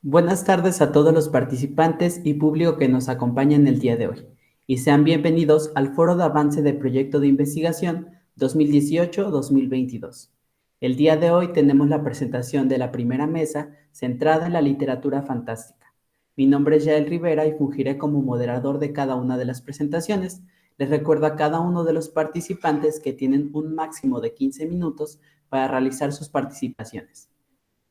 Buenas tardes a todos los participantes y público que nos acompaña en el día de hoy, y sean bienvenidos al Foro de Avance del Proyecto de Investigación 2018-2022. El día de hoy tenemos la presentación de la primera mesa centrada en la literatura fantástica. Mi nombre es Yael Rivera y fungiré como moderador de cada una de las presentaciones. Les recuerdo a cada uno de los participantes que tienen un máximo de 15 minutos para realizar sus participaciones.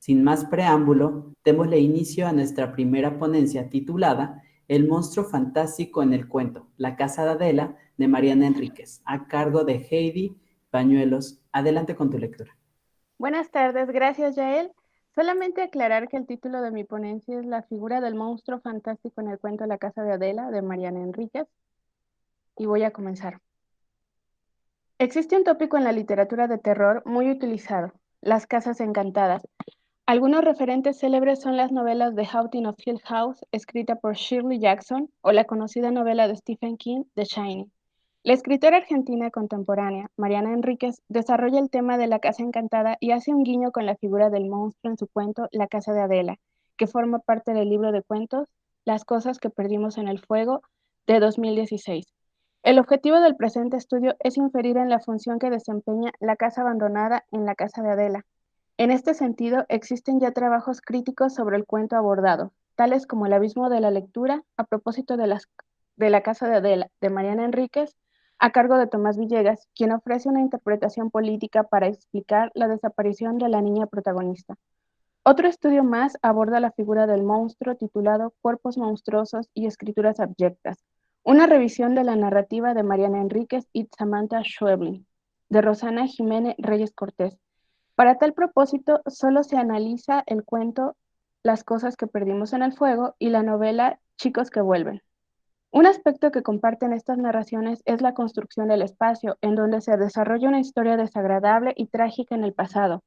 Sin más preámbulo, démosle inicio a nuestra primera ponencia titulada El monstruo fantástico en el cuento, La casa de Adela, de Mariana Enríquez, a cargo de Heidi Bañuelos. Adelante con tu lectura. Buenas tardes, gracias Yael. Solamente aclarar que el título de mi ponencia es La figura del monstruo fantástico en el cuento La casa de Adela de Mariana Enríquez y voy a comenzar. Existe un tópico en la literatura de terror muy utilizado, las casas encantadas. Algunos referentes célebres son las novelas The Haunting of Hill House, escrita por Shirley Jackson, o la conocida novela de Stephen King, The Shining. La escritora argentina contemporánea, Mariana Enríquez, desarrolla el tema de la casa encantada y hace un guiño con la figura del monstruo en su cuento La casa de Adela, que forma parte del libro de cuentos Las cosas que perdimos en el fuego de 2016. El objetivo del presente estudio es inferir en la función que desempeña la casa abandonada en la casa de Adela. En este sentido, existen ya trabajos críticos sobre el cuento abordado, tales como El abismo de la lectura, a propósito de la casa de Adela, de Mariana Enríquez, a cargo de Tomás Villegas, quien ofrece una interpretación política para explicar la desaparición de la niña protagonista. Otro estudio más aborda la figura del monstruo titulado Cuerpos monstruosos y escrituras abyectas, una revisión de la narrativa de Mariana Enríquez y Samantha Schweblin, de Rosana Jiménez Reyes Cortés. Para tal propósito, solo se analiza el cuento Las cosas que perdimos en el fuego y la novela Chicos que vuelven. Un aspecto que comparten estas narraciones es la construcción del espacio, en donde se desarrolla una historia desagradable y trágica en el pasado.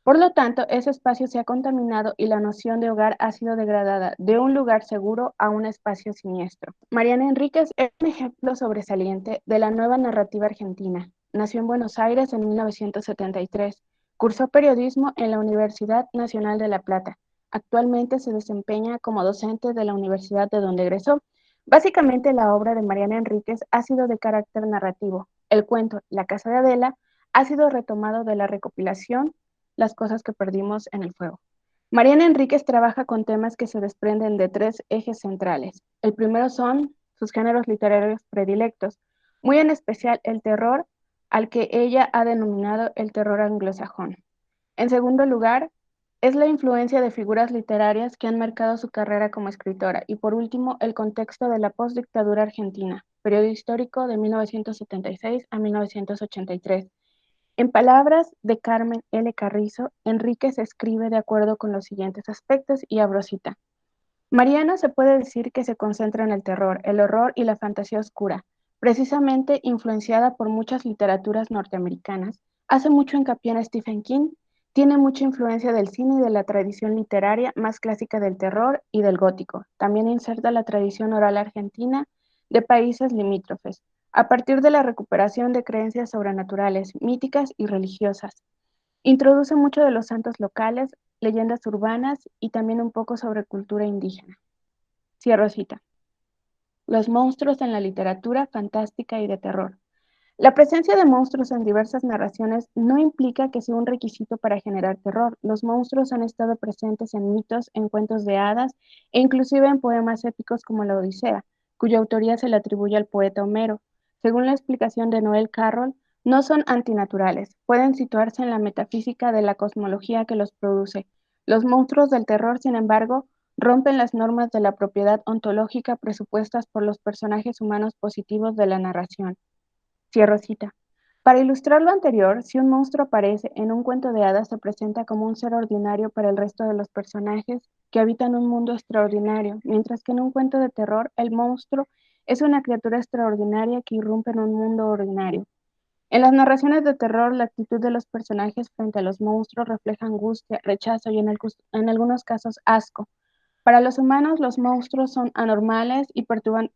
Por lo tanto, ese espacio se ha contaminado y la noción de hogar ha sido degradada de un lugar seguro a un espacio siniestro. Mariana Enríquez es un ejemplo sobresaliente de la nueva narrativa argentina. Nació en Buenos Aires en 1973. Cursó periodismo en la Universidad Nacional de La Plata. Actualmente se desempeña como docente de la universidad de donde egresó. Básicamente, la obra de Mariana Enríquez ha sido de carácter narrativo. El cuento La casa de Adela ha sido retomado de la recopilación Las cosas que perdimos en el fuego. Mariana Enríquez trabaja con temas que se desprenden de tres ejes centrales. El primero son sus géneros literarios predilectos, muy en especial el terror, al que ella ha denominado el terror anglosajón. En segundo lugar, es la influencia de figuras literarias que han marcado su carrera como escritora. Y por último, el contexto de la postdictadura argentina, periodo histórico de 1976 a 1983. En palabras de Carmen L. Carrizo, Enrique se escribe de acuerdo con los siguientes aspectos y abro cita. Mariana se puede decir que se concentra en el terror, el horror y la fantasía oscura, precisamente influenciada por muchas literaturas norteamericanas. Hace mucho hincapié en Stephen King, tiene mucha influencia del cine y de la tradición literaria más clásica del terror y del gótico. También inserta la tradición oral argentina de países limítrofes, a partir de la recuperación de creencias sobrenaturales, míticas y religiosas. Introduce mucho de los santos locales, leyendas urbanas y también un poco sobre cultura indígena. Cierro cita. Los monstruos en la literatura fantástica y de terror. La presencia de monstruos en diversas narraciones no implica que sea un requisito para generar terror. Los monstruos han estado presentes en mitos, en cuentos de hadas e inclusive en poemas épicos como la Odisea, cuya autoría se le atribuye al poeta Homero. Según la explicación de Noel Carroll, no son antinaturales, pueden situarse en la metafísica de la cosmología que los produce. Los monstruos del terror, sin embargo, rompen las normas de la propiedad ontológica presupuestas por los personajes humanos positivos de la narración. Cierro cita. Para ilustrar lo anterior, si un monstruo aparece en un cuento de hadas, se presenta como un ser ordinario para el resto de los personajes que habitan un mundo extraordinario, mientras que en un cuento de terror, el monstruo es una criatura extraordinaria que irrumpe en un mundo ordinario. En las narraciones de terror, la actitud de los personajes frente a los monstruos refleja angustia, rechazo y en algunos casos asco. Para los humanos, los monstruos son anormales y perturban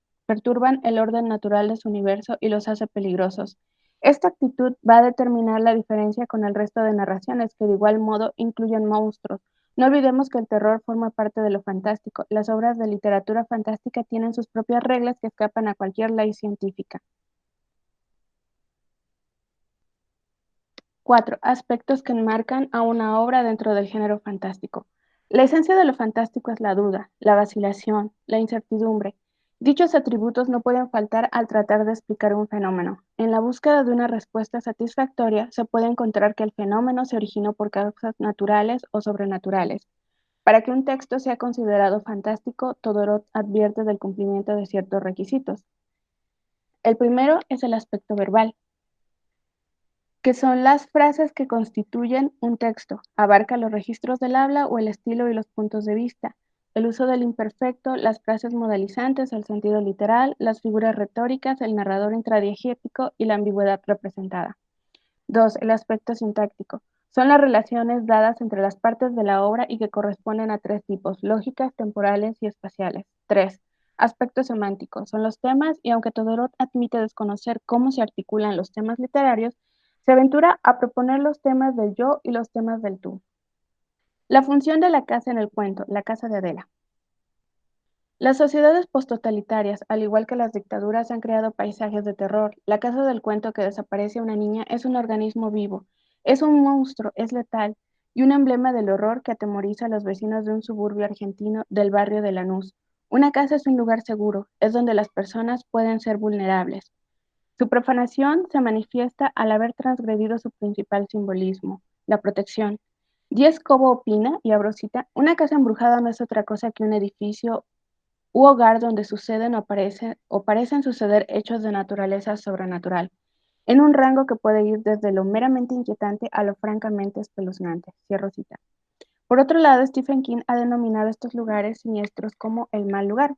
el orden natural de su universo y los hace peligrosos. Esta actitud va a determinar la diferencia con el resto de narraciones que de igual modo incluyen monstruos, No olvidemos que el terror forma parte de lo fantástico. Las obras de literatura fantástica tienen sus propias reglas que escapan a cualquier ley científica. 4. Aspectos que enmarcan a una obra dentro del género fantástico. La esencia de lo fantástico es la duda, la vacilación, la incertidumbre. Dichos atributos no pueden faltar al tratar de explicar un fenómeno. En la búsqueda de una respuesta satisfactoria, se puede encontrar que el fenómeno se originó por causas naturales o sobrenaturales. Para que un texto sea considerado fantástico, Todorov advierte del cumplimiento de ciertos requisitos. El primero es el aspecto verbal, que son las frases que constituyen un texto. Abarca los registros del habla o el estilo y los puntos de vista, el uso del imperfecto, las frases modalizantes, el sentido literal, las figuras retóricas, el narrador intradiegético y la ambigüedad representada. 2. El aspecto sintáctico. Son las relaciones dadas entre las partes de la obra y que corresponden a tres tipos: lógicas, temporales y espaciales. 3. Aspecto semántico. Son los temas y aunque Todorov admite desconocer cómo se articulan los temas literarios, se aventura a proponer los temas del yo y los temas del tú. La función de la casa en el cuento, la casa de Adela. Las sociedades posttotalitarias, al igual que las dictaduras, han creado paisajes de terror. La casa del cuento que desaparece a una niña es un organismo vivo, es un monstruo, es letal y un emblema del horror que atemoriza a los vecinos de un suburbio argentino del barrio de Lanús. Una casa es un lugar seguro, es donde las personas pueden ser vulnerables. Su profanación se manifiesta al haber transgredido su principal simbolismo, la protección. Díaz Cobo opina, y abro cita, una casa embrujada no es otra cosa que un edificio u hogar donde suceden o parecen suceder hechos de naturaleza sobrenatural, en un rango que puede ir desde lo meramente inquietante a lo francamente espeluznante. Cierro cita. Por otro lado, Stephen King ha denominado estos lugares siniestros como el mal lugar.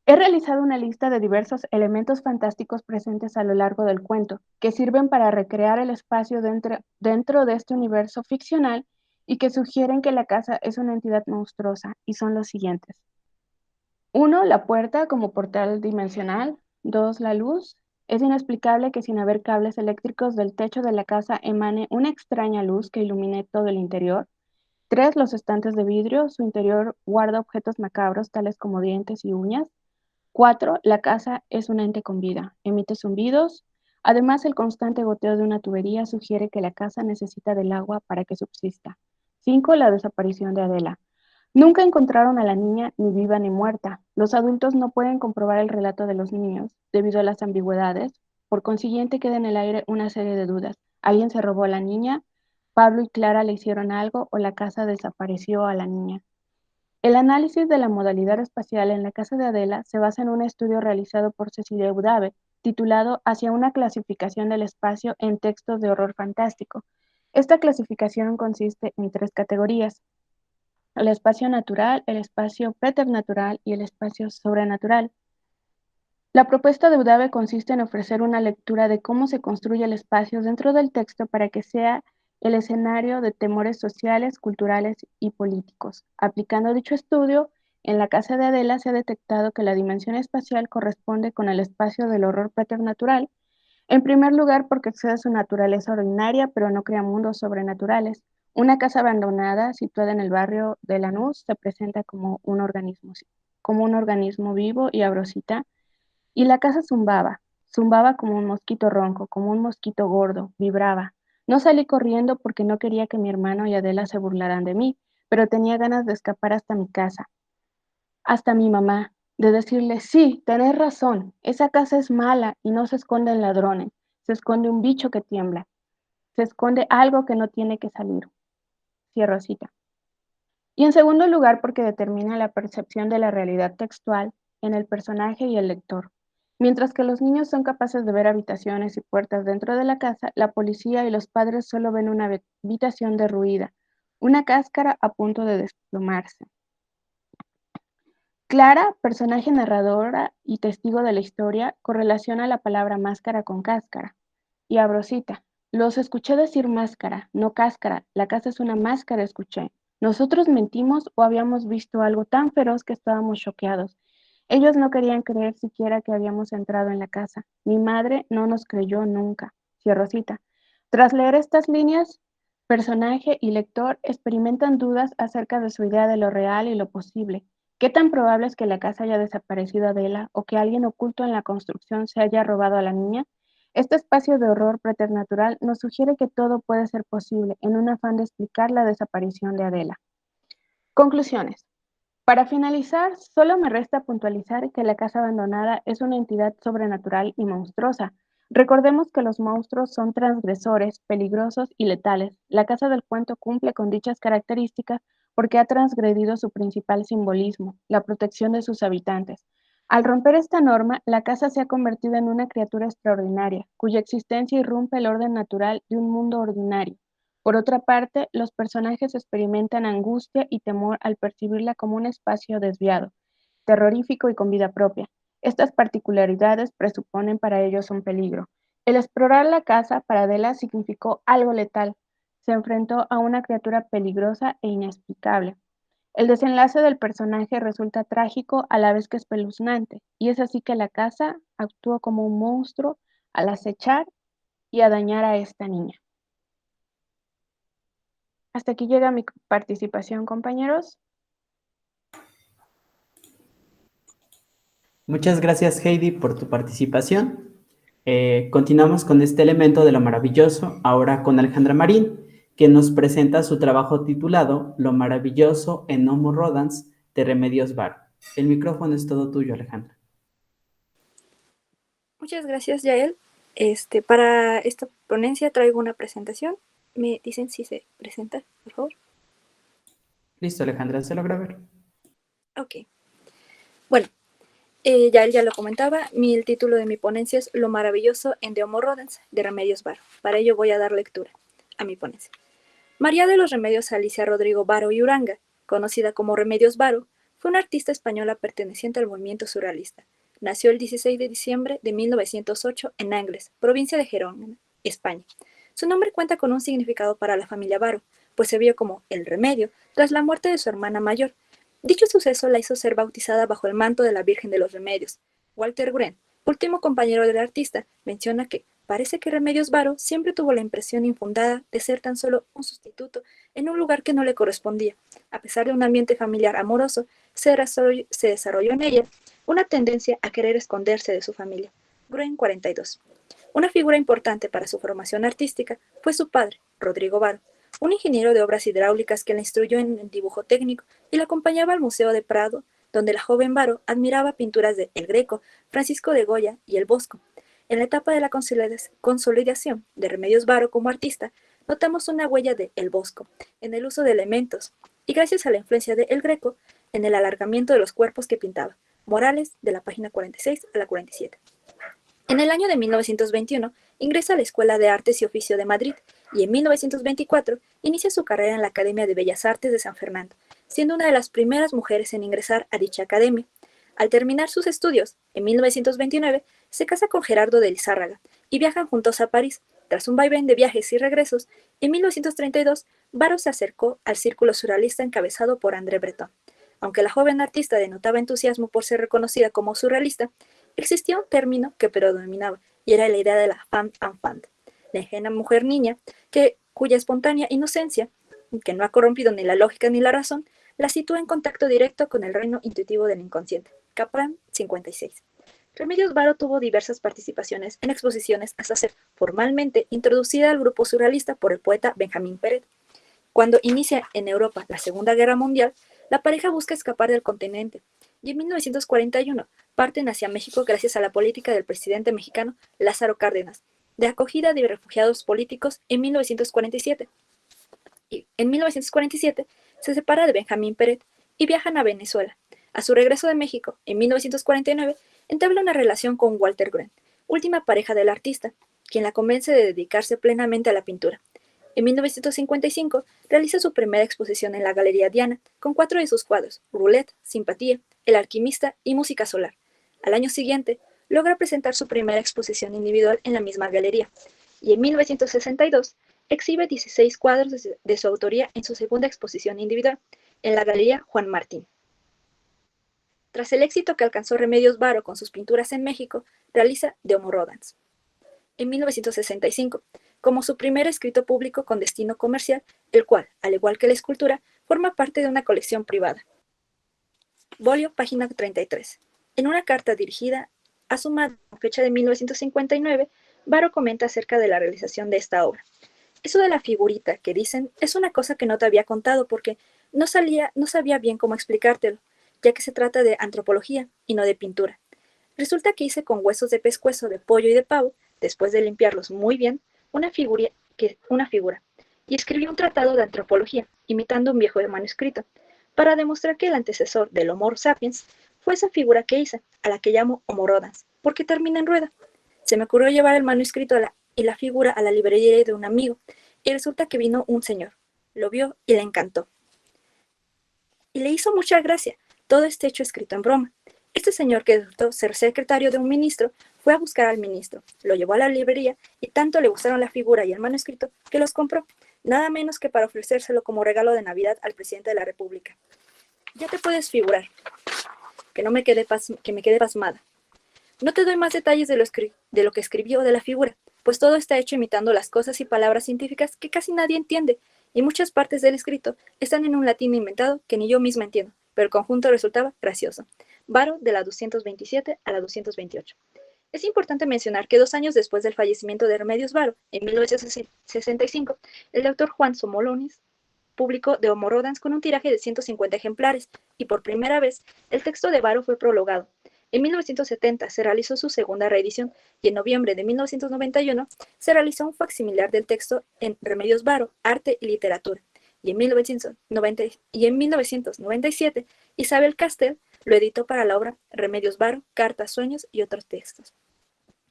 He realizado una lista de diversos elementos fantásticos presentes a lo largo del cuento, que sirven para recrear el espacio dentro de este universo ficcional y que sugieren que la casa es una entidad monstruosa, y son los siguientes. 1. La puerta como portal dimensional. 2. La luz. Es inexplicable que sin haber cables eléctricos del techo de la casa emane una extraña luz que ilumine todo el interior. 3. Los estantes de vidrio. Su interior guarda objetos macabros tales como dientes y uñas. 4. La casa es un ente con vida. Emite zumbidos. Además, el constante goteo de una tubería sugiere que la casa necesita del agua para que subsista. 5. La desaparición de Adela. Nunca encontraron a la niña ni viva ni muerta. Los adultos no pueden comprobar el relato de los niños debido a las ambigüedades. Por consiguiente, queda en el aire una serie de dudas. ¿Alguien se robó a la niña? ¿Pablo y Clara le hicieron algo o la casa desapareció a la niña? El análisis de la modalidad espacial en la casa de Adela se basa en un estudio realizado por Cecilia Udave, titulado Hacia una clasificación del espacio en textos de horror fantástico. Esta clasificación consiste en tres categorías: el espacio natural, el espacio preternatural y el espacio sobrenatural. La propuesta de Udave consiste en ofrecer una lectura de cómo se construye el espacio dentro del texto para que sea el escenario de temores sociales, culturales y políticos. Aplicando dicho estudio, en la casa de Adela se ha detectado que la dimensión espacial corresponde con el espacio del horror preternatural, en primer lugar, porque excede su naturaleza ordinaria, pero no crea mundos sobrenaturales. Una casa abandonada, situada en el barrio de Lanús, se presenta como un organismo vivo y abrosita, y la casa zumbaba, zumbaba como un mosquito ronco, como un mosquito gordo, vibraba. No salí corriendo porque no quería que mi hermano y Adela se burlaran de mí, pero tenía ganas de escapar hasta mi casa, hasta mi mamá, de decirle, sí, tenés razón, esa casa es mala y no se esconden ladrones, se esconde un bicho que tiembla, se esconde algo que no tiene que salir. Cierro cita. Y en segundo lugar, porque determina la percepción de la realidad textual en el personaje y el lector. Mientras que los niños son capaces de ver habitaciones y puertas dentro de la casa, la policía y los padres solo ven una habitación derruida, una cáscara a punto de desplomarse. Clara, personaje narradora y testigo de la historia, correlaciona la palabra máscara con cáscara. Y abro cita. Los escuché decir máscara, no cáscara. La casa es una máscara, escuché. Nosotros mentimos o habíamos visto algo tan feroz que estábamos choqueados. Ellos no querían creer siquiera que habíamos entrado en la casa. Mi madre no nos creyó nunca. Cierro cita. Tras leer estas líneas, Personaje y lector experimentan dudas acerca de su idea de lo real y lo posible. ¿Qué tan probable es que la casa haya desaparecido Adela o que alguien oculto en la construcción se haya robado a la niña? Este espacio de horror preternatural nos sugiere que todo puede ser posible en un afán de explicar la desaparición de Adela. Conclusiones. Para finalizar, solo me resta puntualizar que la casa abandonada es una entidad sobrenatural y monstruosa. Recordemos que los monstruos son transgresores, peligrosos y letales. La casa del cuento cumple con dichas características porque ha transgredido su principal simbolismo, la protección de sus habitantes. Al romper esta norma, la casa se ha convertido en una criatura extraordinaria, cuya existencia irrumpe el orden natural de un mundo ordinario. Por otra parte, los personajes experimentan angustia y temor al percibirla como un espacio desviado, terrorífico y con vida propia. Estas particularidades presuponen para ellos un peligro. El explorar la casa para Adela significó algo letal. Se enfrentó a una criatura peligrosa e inexplicable. El desenlace del personaje resulta trágico a la vez que espeluznante, y es así que la casa actuó como un monstruo al acechar y a dañar a esta niña. Hasta aquí llega mi participación, compañeros. Muchas gracias, Heidi, por tu participación. Continuamos con este elemento de lo maravilloso, ahora con Alejandra Marín, quien nos presenta su trabajo titulado Lo maravilloso en Homo Rodans de Remedios Varo. El micrófono es todo tuyo, Alejandra. Muchas gracias, Yael. Para esta ponencia traigo una presentación. ¿Me dicen si se presenta, por favor? Listo, Alejandra, se logra ver. Ok. Bueno, Yael ya lo comentaba, el título de mi ponencia es Lo maravilloso en The Homo Rodens de Remedios Varo. Para ello voy a dar lectura a mi ponencia. María de los Remedios Alicia Rodrigo Varo y Uranga, conocida como Remedios Varo, fue una artista española perteneciente al movimiento surrealista. Nació el 16 de diciembre de 1908 en Angles, provincia de Gerona, España. Su nombre cuenta con un significado para la familia Varo, pues se vio como el remedio tras la muerte de su hermana mayor. Dicho suceso la hizo ser bautizada bajo el manto de la Virgen de los Remedios. Walter Green, último compañero del artista, menciona que parece que Remedios Varo siempre tuvo la impresión infundada de ser tan solo un sustituto en un lugar que no le correspondía. A pesar de un ambiente familiar amoroso, se desarrolló en ella una tendencia a querer esconderse de su familia. Gruen 42. Una figura importante para su formación artística fue su padre, Rodrigo Varo, un ingeniero de obras hidráulicas que la instruyó en el dibujo técnico y la acompañaba al Museo de Prado, donde la joven Varo admiraba pinturas de El Greco, Francisco de Goya y El Bosco. En la etapa de la consolidación de Remedios Varo como artista, notamos una huella de El Bosco en el uso de elementos y gracias a la influencia de El Greco en el alargamiento de los cuerpos que pintaba. Morales, de la página 46 a la 47. En el año de 1921 ingresa a la Escuela de Artes y Oficio de Madrid y en 1924 inicia su carrera en la Academia de Bellas Artes de San Fernando, siendo una de las primeras mujeres en ingresar a dicha academia. Al terminar sus estudios, en 1929, se casa con Gerardo de Lizárraga y viajan juntos a París. Tras un vaivén de viajes y regresos, en 1932, Varo se acercó al círculo surrealista encabezado por André Breton. Aunque la joven artista denotaba entusiasmo por ser reconocida como surrealista, existía un término que predominaba y era la idea de la femme enfant, la ingenua mujer niña cuya espontánea inocencia, que no ha corrompido ni la lógica ni la razón, la sitúa en contacto directo con el reino intuitivo del inconsciente. Capran 56. Remedios Varo tuvo diversas participaciones en exposiciones hasta ser formalmente introducida al grupo surrealista por el poeta Benjamín Peret. Cuando inicia en Europa la Segunda Guerra Mundial, la pareja busca escapar del continente y en 1941 parten hacia México gracias a la política del presidente mexicano Lázaro Cárdenas, de acogida de refugiados políticos en 1947. Y en 1947 se separa de Benjamín Peret y viajan a Venezuela. A su regreso de México, en 1949, entabla una relación con Walter Green, última pareja del artista, quien la convence de dedicarse plenamente a la pintura. En 1955 realiza su primera exposición en la Galería Diana con 4 de sus cuadros, Roulette, Simpatía, El alquimista y Música solar. Al año siguiente, logra presentar su primera exposición individual en la misma galería, y en 1962 exhibe 16 cuadros de su autoría en su segunda exposición individual, en la Galería Juan Martín. Tras el éxito que alcanzó Remedios Varo con sus pinturas en México, realiza The Homo Rodans. En 1965, como su primer escrito público con destino comercial, el cual, al igual que la escultura, forma parte de una colección privada. Bolio, página 33. En una carta dirigida a su madre con fecha de 1959, Varo comenta acerca de la realización de esta obra. Eso de la figurita que dicen es una cosa que no te había contado porque no sabía bien cómo explicártelo, ya que se trata de antropología y no de pintura. Resulta que hice con huesos de pescuezo, de pollo y de pavo, después de limpiarlos muy bien, una figura, y escribí un tratado de antropología, imitando un viejo manuscrito, para demostrar que el antecesor del Homo sapiens fue esa figura que hice, a la que llamo Homo rodans, porque termina en rueda. Se me ocurrió llevar el manuscrito y la figura a la librería de un amigo, y resulta que vino un señor. Lo vio y le encantó. Y le hizo mucha gracia, todo este hecho escrito en broma. Este señor, que resultó ser secretario de un ministro, fue a buscar al ministro, lo llevó a la librería y tanto le gustaron la figura y el manuscrito que los compró, nada menos que para ofrecérselo como regalo de Navidad al presidente de la República. Ya te puedes figurar que me quedé pasmada. No te doy más detalles de lo que escribió de la figura, pues todo está hecho imitando las cosas y palabras científicas que casi nadie entiende, y muchas partes del escrito están en un latín inventado que ni yo misma entiendo, pero el conjunto resultaba gracioso. Varo, de la 227 a la 228. Es importante mencionar que 2 años después del fallecimiento de Remedios Varo, en 1965, el doctor Juan Somolonis publicó De Homo Rodans con un tiraje de 150 ejemplares, y por primera vez el texto de Varo fue prologado. En 1970 se realizó su segunda reedición, y en noviembre de 1991 se realizó un facsimilar del texto en Remedios Varo, Arte y Literatura, y en 1997 Isabel Castel lo editó para la obra Remedios Varo, Cartas, Sueños y otros textos.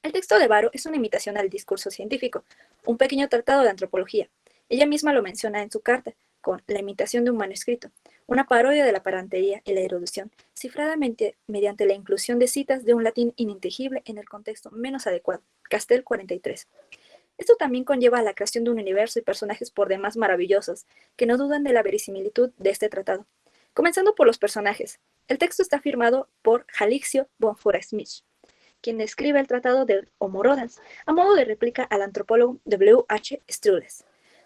El texto de Varo es una imitación al discurso científico, un pequeño tratado de antropología. Ella misma lo menciona en su carta, con la imitación de un manuscrito, una parodia de la parantería y la erudición, cifrada mediante la inclusión de citas de un latín ininteligible en el contexto menos adecuado. Castel 43. Esto también conlleva a la creación de un universo y personajes por demás maravillosos, que no dudan de la verisimilitud de este tratado. Comenzando por los personajes. El texto está firmado por Jalixio von Furey-Smith, quien escribe el tratado de Homo Rodans, a modo de réplica al antropólogo W. H. Strauss,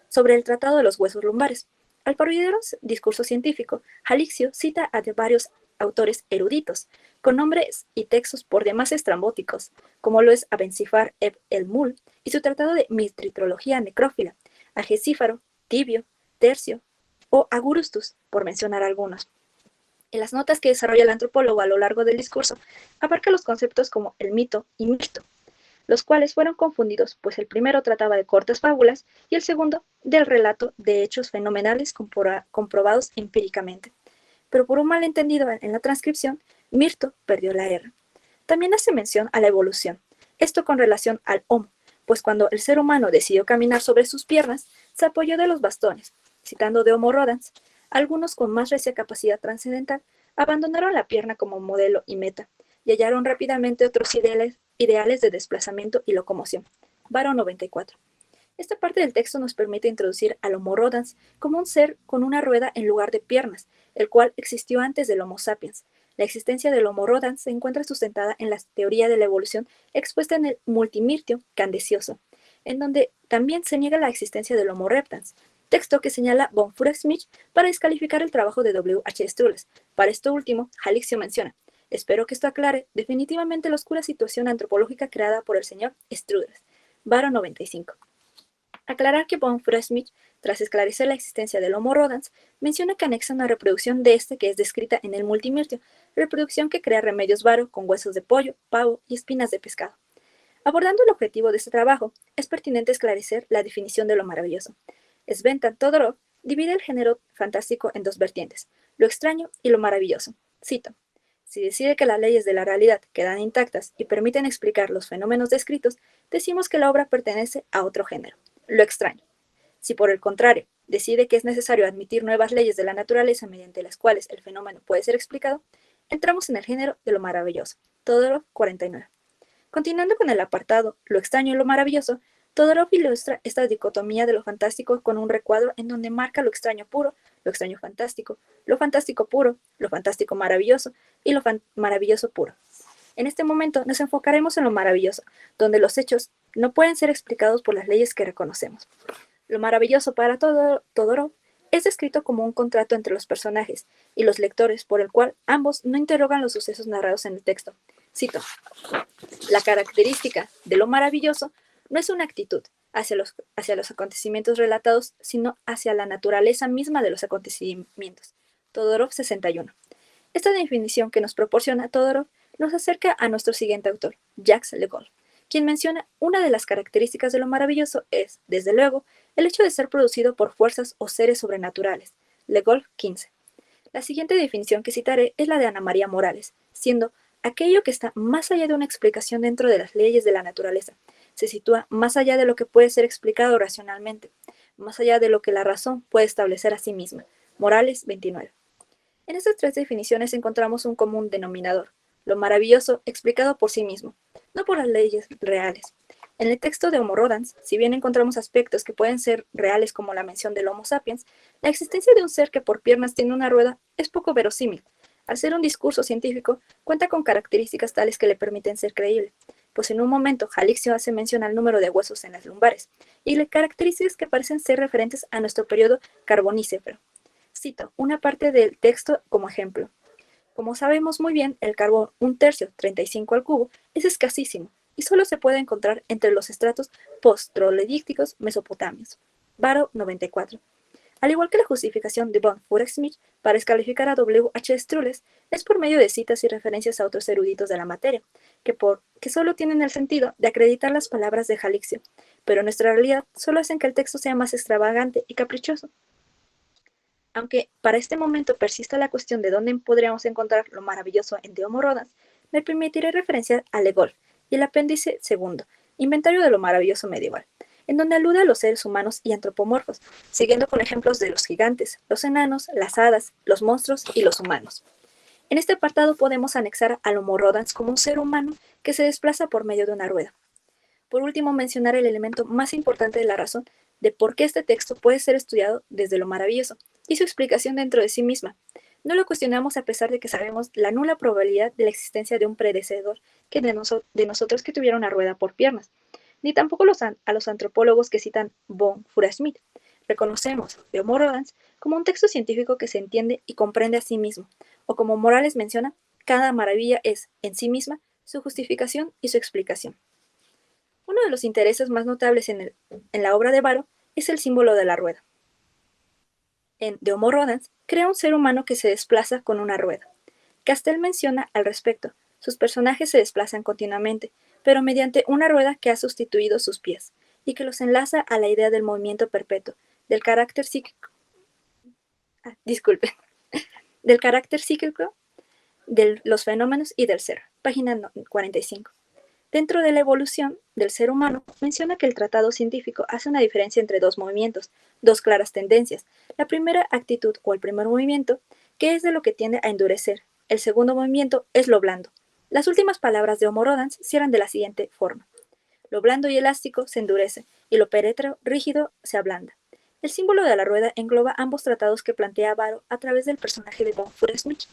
sobre el tratado de los huesos lumbares. Al parodiar discurso científico, Jalixio cita a varios autores eruditos, con nombres y textos por demás estrambóticos, como lo es Abencífar Eb el Mul y su tratado de mitritrología necrófila, Agecífaro, Tibio, Tercio o Agurustus, por mencionar algunos. En las notas que desarrolla el antropólogo a lo largo del discurso, abarca los conceptos como el mito y mirto, los cuales fueron confundidos, pues el primero trataba de cortas fábulas y el segundo del relato de hechos fenomenales comprobados empíricamente. Pero por un malentendido en la transcripción, Mirto perdió la R. También hace mención a la evolución, esto con relación al Homo, pues cuando el ser humano decidió caminar sobre sus piernas, se apoyó de los bastones, citando de Homo Rodans. Algunos con más recia capacidad trascendental abandonaron la pierna como modelo y meta, y hallaron rápidamente otros ideales de desplazamiento y locomoción. Varo 94. Esta parte del texto nos permite introducir al Homo Rodans como un ser con una rueda en lugar de piernas, el cual existió antes del Homo sapiens. La existencia del Homo Rodans se encuentra sustentada en la teoría de la evolución expuesta en el Multimirtio Candecioso, en donde también se niega la existencia del Homo reptans, texto que señala von Furey-Smith para descalificar el trabajo de W. H. Strauss. Para esto último, Jalixio menciona: espero que esto aclare definitivamente la oscura situación antropológica creada por el señor Strauss. Varo 95. Aclarar que von Furey-Smith, tras esclarecer la existencia del Homo Rodans, menciona que anexa una reproducción de este que es descrita en el Multimirtio, reproducción que crea Remedios Varo con huesos de pollo, pavo y espinas de pescado. Abordando el objetivo de este trabajo, es pertinente esclarecer la definición de lo maravilloso. Sventan Todorov divide el género fantástico en 2 vertientes, lo extraño y lo maravilloso. Cito: si decide que las leyes de la realidad quedan intactas y permiten explicar los fenómenos descritos, decimos que la obra pertenece a otro género, lo extraño. Si por el contrario decide que es necesario admitir nuevas leyes de la naturaleza mediante las cuales el fenómeno puede ser explicado, entramos en el género de lo maravilloso. Todorov 49. Continuando con el apartado lo extraño y lo maravilloso, Todorov ilustra esta dicotomía de lo fantástico con un recuadro en donde marca lo extraño puro, lo extraño fantástico, lo fantástico puro, lo fantástico maravilloso y lo maravilloso puro. En este momento nos enfocaremos en lo maravilloso, donde los hechos no pueden ser explicados por las leyes que reconocemos. Lo maravilloso para Todorov es descrito como un contrato entre los personajes y los lectores por el cual ambos no interrogan los sucesos narrados en el texto. Cito: la característica de lo maravilloso no es una actitud hacia los acontecimientos relatados, sino hacia la naturaleza misma de los acontecimientos. Todorov 61. Esta definición que nos proporciona Todorov nos acerca a nuestro siguiente autor, Jacques Le Goff, quien menciona una de las características de lo maravilloso es, desde luego, el hecho de ser producido por fuerzas o seres sobrenaturales. Le Goff 15. La siguiente definición que citaré es la de Ana María Morales, siendo aquello que está más allá de una explicación dentro de las leyes de la naturaleza. Se sitúa más allá de lo que puede ser explicado racionalmente, más allá de lo que la razón puede establecer a sí misma. Morales 29. En estas tres definiciones encontramos un común denominador: lo maravilloso explicado por sí mismo, no por las leyes reales. En el texto de Homo Rodans, si bien encontramos aspectos que pueden ser reales como la mención del Homo sapiens, la existencia de un ser que por piernas tiene una rueda es poco verosímil. Al ser un discurso científico, cuenta con características tales que le permiten ser creíble, pues en un momento Jalicio hace mención al número de huesos en las lumbares, y le características que parecen ser referentes a nuestro periodo carbonífero. Cito una parte del texto como ejemplo. Como sabemos muy bien, el carbón 1/3, 35 al cubo, es escasísimo y solo se puede encontrar entre los estratos post-troglodíticos mesopotamios. Barrow 94. Al igual que la justificación de von Furek-Smith para descalificar a W. H. Strulles, es por medio de citas y referencias a otros eruditos de la materia, que solo tienen el sentido de acreditar las palabras de Jalicio, pero en nuestra realidad solo hacen que el texto sea más extravagante y caprichoso. Aunque para este momento persista la cuestión de dónde podríamos encontrar lo maravilloso en De Homo Rodans, me permitiré referenciar a Le Goff y el apéndice segundo, Inventario de lo maravilloso medieval, en donde alude a los seres humanos y antropomorfos, siguiendo con ejemplos de los gigantes, los enanos, las hadas, los monstruos y los humanos. En este apartado podemos anexar al Homo Rodans como un ser humano que se desplaza por medio de una rueda. Por último, mencionar el elemento más importante de la razón de por qué este texto puede ser estudiado desde lo maravilloso y su explicación dentro de sí misma. No lo cuestionamos a pesar de que sabemos la nula probabilidad de la existencia de un predecesor de nosotros que tuviera una rueda por piernas, ni tampoco a los antropólogos que citan von Furek-Smith. Reconocemos de Homo Rodans como un texto científico que se entiende y comprende a sí mismo, o como Morales menciona, cada maravilla es, en sí misma, su justificación y su explicación. Uno de los intereses más notables en la obra de Barrow es el símbolo de la rueda. En De Homo Rodans, crea un ser humano que se desplaza con una rueda. Castell menciona al respecto, sus personajes se desplazan continuamente, pero mediante una rueda que ha sustituido sus pies, y que los enlaza a la idea del movimiento perpetuo, del carácter cíclico de los fenómenos y del ser. Página 45. Dentro de la evolución del ser humano, menciona que el tratado científico hace una diferencia entre dos movimientos, dos claras tendencias. La primera actitud o el primer movimiento, que es de lo que tiende a endurecer. El segundo movimiento es lo blando. Las últimas palabras de Homo Rodans cierran de la siguiente forma. Lo blando y elástico se endurece, y lo pétreo, rígido, se ablanda. El símbolo de la rueda engloba ambos tratados que plantea Barrow a través del personaje de von Furek-Smith,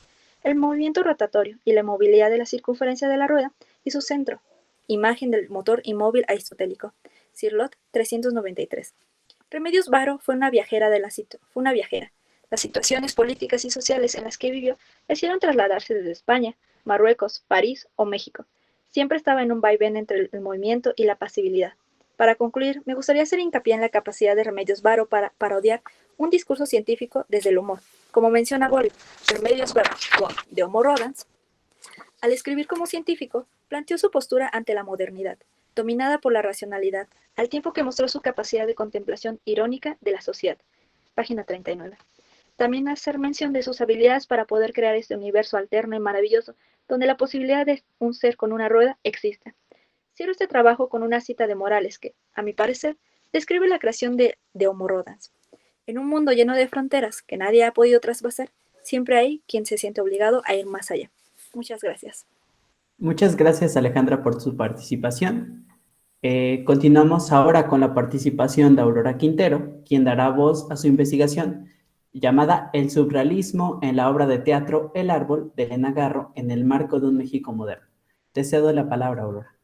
el movimiento rotatorio y la movilidad de la circunferencia de la rueda y su centro. Imagen del motor inmóvil aristotélico. Cirlot 393. Remedios Varo fue una viajera. Las situaciones políticas y sociales en las que vivió le hicieron trasladarse desde España, Marruecos, París o México. Siempre estaba en un vaivén entre el movimiento y la pasibilidad. Para concluir, me gustaría hacer hincapié en la capacidad de Remedios Varo para parodiar un discurso científico desde el humor. Como menciona Bolio, Remedios Varo, de Homo Rodans, al escribir como científico, planteó su postura ante la modernidad, dominada por la racionalidad, al tiempo que mostró su capacidad de contemplación irónica de la sociedad. Página 39. También hacer mención de sus habilidades para poder crear este universo alterno y maravilloso, donde la posibilidad de un ser con una rueda existe. Cierro este trabajo con una cita de Morales que, a mi parecer, describe la creación de Homo Rodans. En un mundo lleno de fronteras que nadie ha podido traspasar, siempre hay quien se siente obligado a ir más allá. Muchas gracias. Muchas gracias, Alejandra, por su participación. Continuamos ahora con la participación de Aurora Quintero, quien dará voz a su investigación llamada El surrealismo en la obra de teatro El Árbol de Elena Garro en el marco de un México moderno. Te cedo la palabra, Aurora.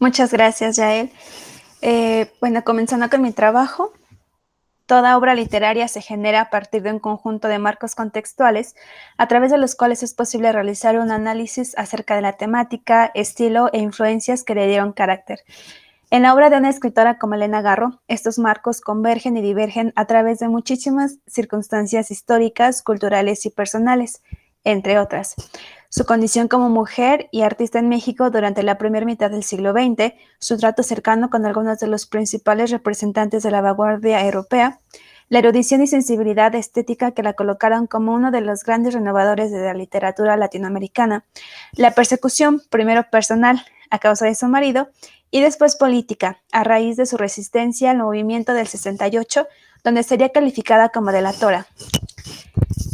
Muchas gracias, Yael. Bueno, comenzando con mi trabajo, toda obra literaria se genera a partir de un conjunto de marcos contextuales a través de los cuales es posible realizar un análisis acerca de la temática, estilo e influencias que le dieron carácter. En la obra de una escritora como Elena Garro, estos marcos convergen y divergen a través de muchísimas circunstancias históricas, culturales y personales, entre otras. Su condición como mujer y artista en México durante la primera mitad del siglo XX, su trato cercano con algunos de los principales representantes de la vanguardia europea, la erudición y sensibilidad estética que la colocaron como uno de los grandes renovadores de la literatura latinoamericana, la persecución, primero personal, a causa de su marido, y después política, a raíz de su resistencia al movimiento del 68, donde sería calificada como delatora,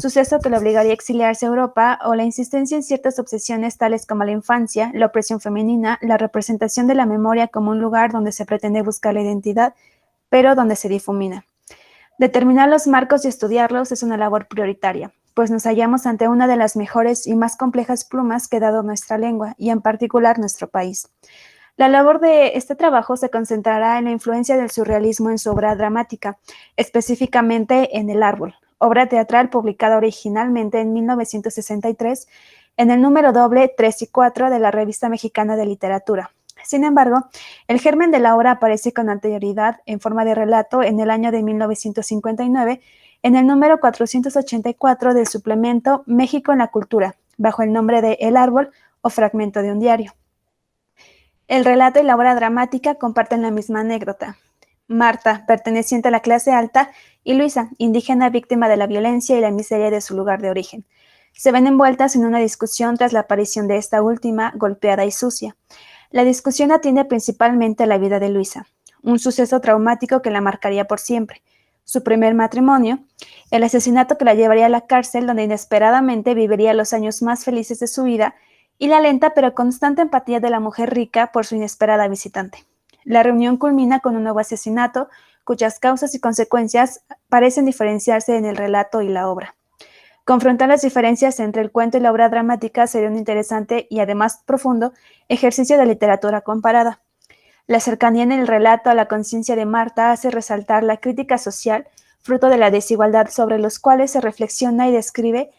suceso que le obligaría a exiliarse a Europa, o la insistencia en ciertas obsesiones tales como la infancia, la opresión femenina, la representación de la memoria como un lugar donde se pretende buscar la identidad, pero donde se difumina. Determinar los marcos y estudiarlos es una labor prioritaria, pues nos hallamos ante una de las mejores y más complejas plumas que ha dado nuestra lengua, y en particular nuestro país. La labor de este trabajo se concentrará en la influencia del surrealismo en su obra dramática, específicamente en El Árbol, obra teatral publicada originalmente en 1963 en el número doble 3 y 4 de la Revista Mexicana de Literatura. Sin embargo, el germen de la obra aparece con anterioridad en forma de relato en el año de 1959 en el número 484 del suplemento México en la Cultura, bajo el nombre de El Árbol o Fragmento de un diario. El relato y la obra dramática comparten la misma anécdota. Marta, perteneciente a la clase alta, y Luisa, indígena víctima de la violencia y la miseria de su lugar de origen, se ven envueltas en una discusión tras la aparición de esta última, golpeada y sucia. La discusión atiende principalmente a la vida de Luisa, un suceso traumático que la marcaría por siempre, su primer matrimonio, el asesinato que la llevaría a la cárcel donde inesperadamente viviría los años más felices de su vida, y la lenta pero constante empatía de la mujer rica por su inesperada visitante. La reunión culmina con un nuevo asesinato, cuyas causas y consecuencias parecen diferenciarse en el relato y la obra. Confrontar las diferencias entre el cuento y la obra dramática sería un interesante y además profundo ejercicio de literatura comparada. La cercanía en el relato a la conciencia de Marta hace resaltar la crítica social, fruto de la desigualdad sobre los cuales se reflexiona y describe,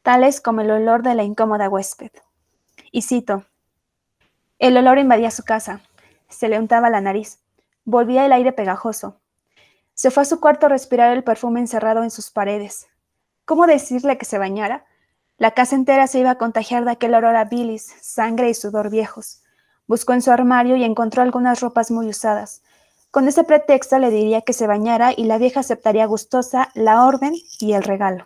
tales como el olor de la incómoda huésped. Y cito: el olor invadía su casa, se le untaba la nariz, volvía el aire pegajoso. Se fue a su cuarto a respirar el perfume encerrado en sus paredes. ¿Cómo decirle que se bañara? La casa entera se iba a contagiar de aquel olor a bilis, sangre y sudor viejos. Buscó en su armario y encontró algunas ropas muy usadas. Con ese pretexto le diría que se bañara y la vieja aceptaría gustosa la orden y el regalo.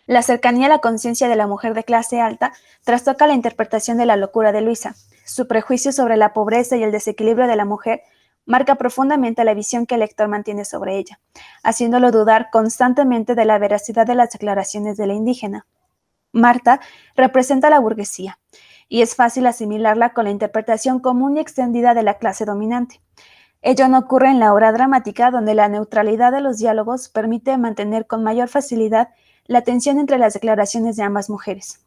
La cercanía a la conciencia de la mujer de clase alta trastoca la interpretación de la locura de Luisa. Su prejuicio sobre la pobreza y el desequilibrio de la mujer marca profundamente la visión que el lector mantiene sobre ella, haciéndolo dudar constantemente de la veracidad de las declaraciones de la indígena. Marta representa a la burguesía, y es fácil asimilarla con la interpretación común y extendida de la clase dominante. Ello no ocurre en la obra dramática, donde la neutralidad de los diálogos permite mantener con mayor facilidad la tensión entre las declaraciones de ambas mujeres.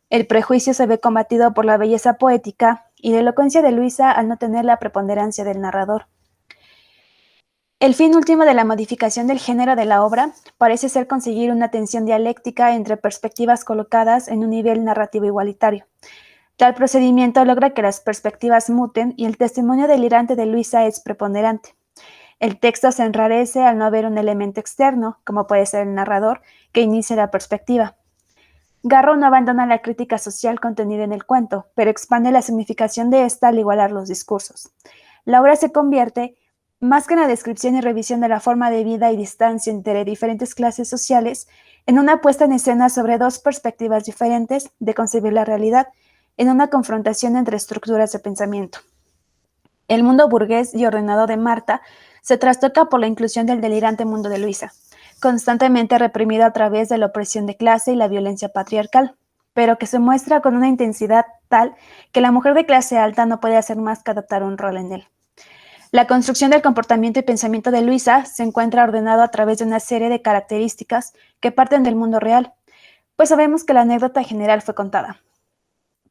El prejuicio se ve combatido por la belleza poética y la elocuencia de Luisa al no tener la preponderancia del narrador. El fin último de la modificación del género de la obra parece ser conseguir una tensión dialéctica entre perspectivas colocadas en un nivel narrativo igualitario. Tal procedimiento logra que las perspectivas muten y el testimonio delirante de Luisa es preponderante. El texto se enrarece al no haber un elemento externo, como puede ser el narrador, que inicie la perspectiva. Garro no abandona la crítica social contenida en el cuento, pero expande la significación de esta al igualar los discursos. La obra se convierte, más que en la descripción y revisión de la forma de vida y distancia entre diferentes clases sociales, en una puesta en escena sobre dos perspectivas diferentes de concebir la realidad, en una confrontación entre estructuras de pensamiento. El mundo burgués y ordenado de Marta se trastoca por la inclusión del delirante mundo de Luisa, constantemente reprimido a través de la opresión de clase y la violencia patriarcal, pero que se muestra con una intensidad tal que la mujer de clase alta no puede hacer más que adoptar un rol en él. La construcción del comportamiento y pensamiento de Luisa se encuentra ordenado a través de una serie de características que parten del mundo real, pues sabemos que la anécdota general fue contada.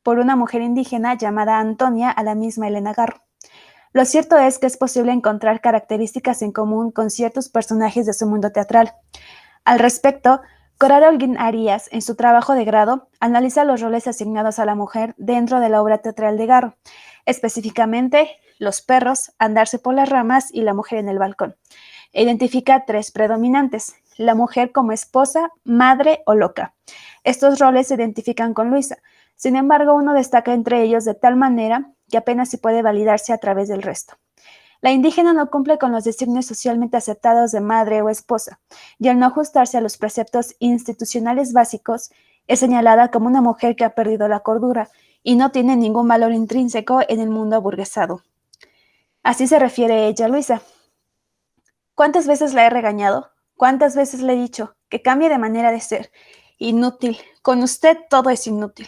por una mujer indígena llamada Antonia a la misma Elena Garro. Lo cierto es que es posible encontrar características en común con ciertos personajes de su mundo teatral. Al respecto, Corara Holguín Arias, en su trabajo de grado, analiza los roles asignados a la mujer dentro de la obra teatral de Garro, específicamente los perros, andarse por las ramas y la mujer en el balcón. E identifica 3 predominantes: la mujer como esposa, madre o loca. Estos roles se identifican con Luisa. Sin embargo, uno destaca entre ellos de tal manera que apenas se puede validarse a través del resto. La indígena no cumple con los designios socialmente aceptados de madre o esposa, y al no ajustarse a los preceptos institucionales básicos, es señalada como una mujer que ha perdido la cordura y no tiene ningún valor intrínseco en el mundo aburguesado. Así se refiere ella a Luisa. ¿Cuántas veces la he regañado? ¿Cuántas veces le he dicho que cambie de manera de ser? Inútil. Con usted todo es inútil.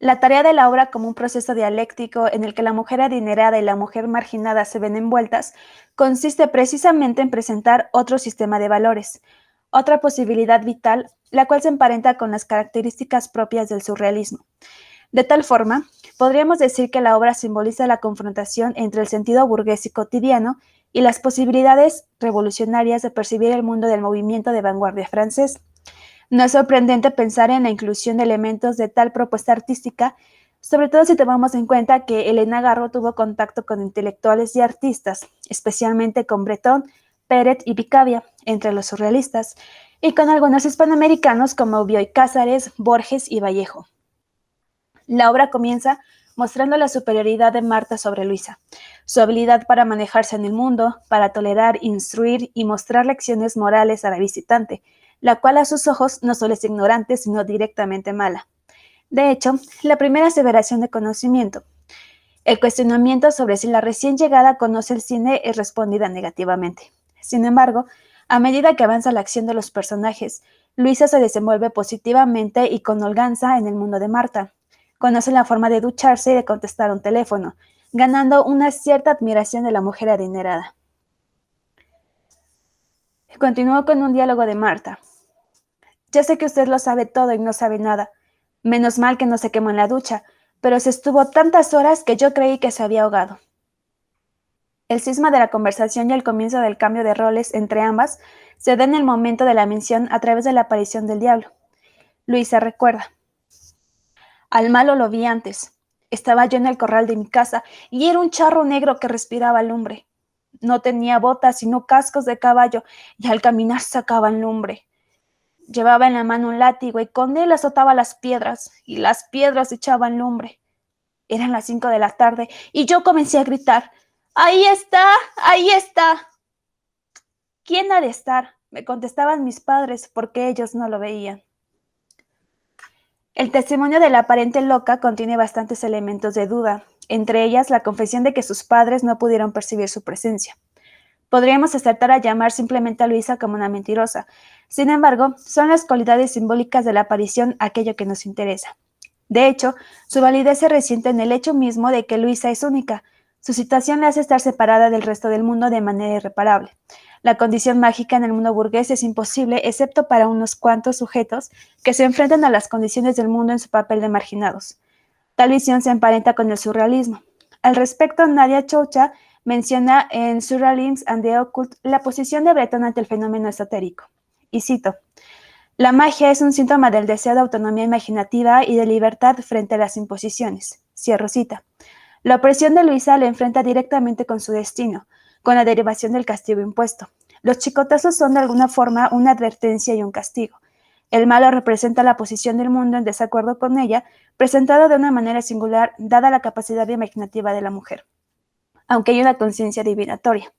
La tarea de la obra como un proceso dialéctico en el que la mujer adinerada y la mujer marginada se ven envueltas, consiste precisamente en presentar otro sistema de valores, otra posibilidad vital, la cual se emparenta con las características propias del surrealismo. De tal forma, podríamos decir que la obra simboliza la confrontación entre el sentido burgués y cotidiano y las posibilidades revolucionarias de percibir el mundo del movimiento de vanguardia francés. No es sorprendente pensar en la inclusión de elementos de tal propuesta artística, sobre todo si tomamos en cuenta que Elena Garro tuvo contacto con intelectuales y artistas, especialmente con Breton, Peret y Picabia, entre los surrealistas, y con algunos hispanoamericanos como Bioy Cázares, Borges y Vallejo. La obra comienza mostrando la superioridad de Marta sobre Luisa, su habilidad para manejarse en el mundo, para tolerar, instruir y mostrar lecciones morales a la visitante, la cual a sus ojos no solo es ignorante, sino directamente mala. De hecho, la primera aseveración de conocimiento, el cuestionamiento sobre si la recién llegada conoce el cine, es respondida negativamente. Sin embargo, a medida que avanza la acción de los personajes, Luisa se desenvuelve positivamente y con holganza en el mundo de Marta. Conoce la forma de ducharse y de contestar un teléfono, ganando una cierta admiración de la mujer adinerada. Continuó con un diálogo de Marta. Ya sé que usted lo sabe todo y no sabe nada. Menos mal que no se quemó en la ducha, pero se estuvo tantas horas que yo creí que se había ahogado. El cisma de la conversación y el comienzo del cambio de roles entre ambas se da en el momento de la mención a través de la aparición del diablo. Luisa recuerda. Al malo lo vi antes. Estaba yo en el corral de mi casa y era un charro negro que respiraba lumbre. No tenía botas sino cascos de caballo y al caminar sacaban lumbre. Llevaba en la mano un látigo y con él azotaba las piedras y las piedras echaban lumbre. Eran las 5 de la tarde y yo comencé a gritar: ¡Ahí está! ¡Ahí está! ¿Quién ha de estar?, me contestaban mis padres porque ellos no lo veían. El testimonio de la aparente loca contiene bastantes elementos de duda, entre ellas la confesión de que sus padres no pudieron percibir su presencia. Podríamos acertar a llamar simplemente a Luisa como una mentirosa. Sin embargo, son las cualidades simbólicas de la aparición aquello que nos interesa. De hecho, su validez se resiente en el hecho mismo de que Luisa es única. Su situación le hace estar separada del resto del mundo de manera irreparable. La condición mágica en el mundo burgués es imposible, excepto para unos cuantos sujetos que se enfrentan a las condiciones del mundo en su papel de marginados. Tal visión se emparenta con el surrealismo. Al respecto, Nadia Choucha menciona en Surrealism and the Occult la posición de Breton ante el fenómeno esotérico. Y cito: la magia es un síntoma del deseo de autonomía imaginativa y de libertad frente a las imposiciones. Cierro cita. La opresión de Luisa le enfrenta directamente con su destino, con la derivación del castigo impuesto. Los chicotazos son de alguna forma una advertencia y un castigo. El malo representa la posición del mundo en desacuerdo con ella, presentado de una manera singular, dada la capacidad imaginativa de la mujer, aunque hay una conciencia divinatoria.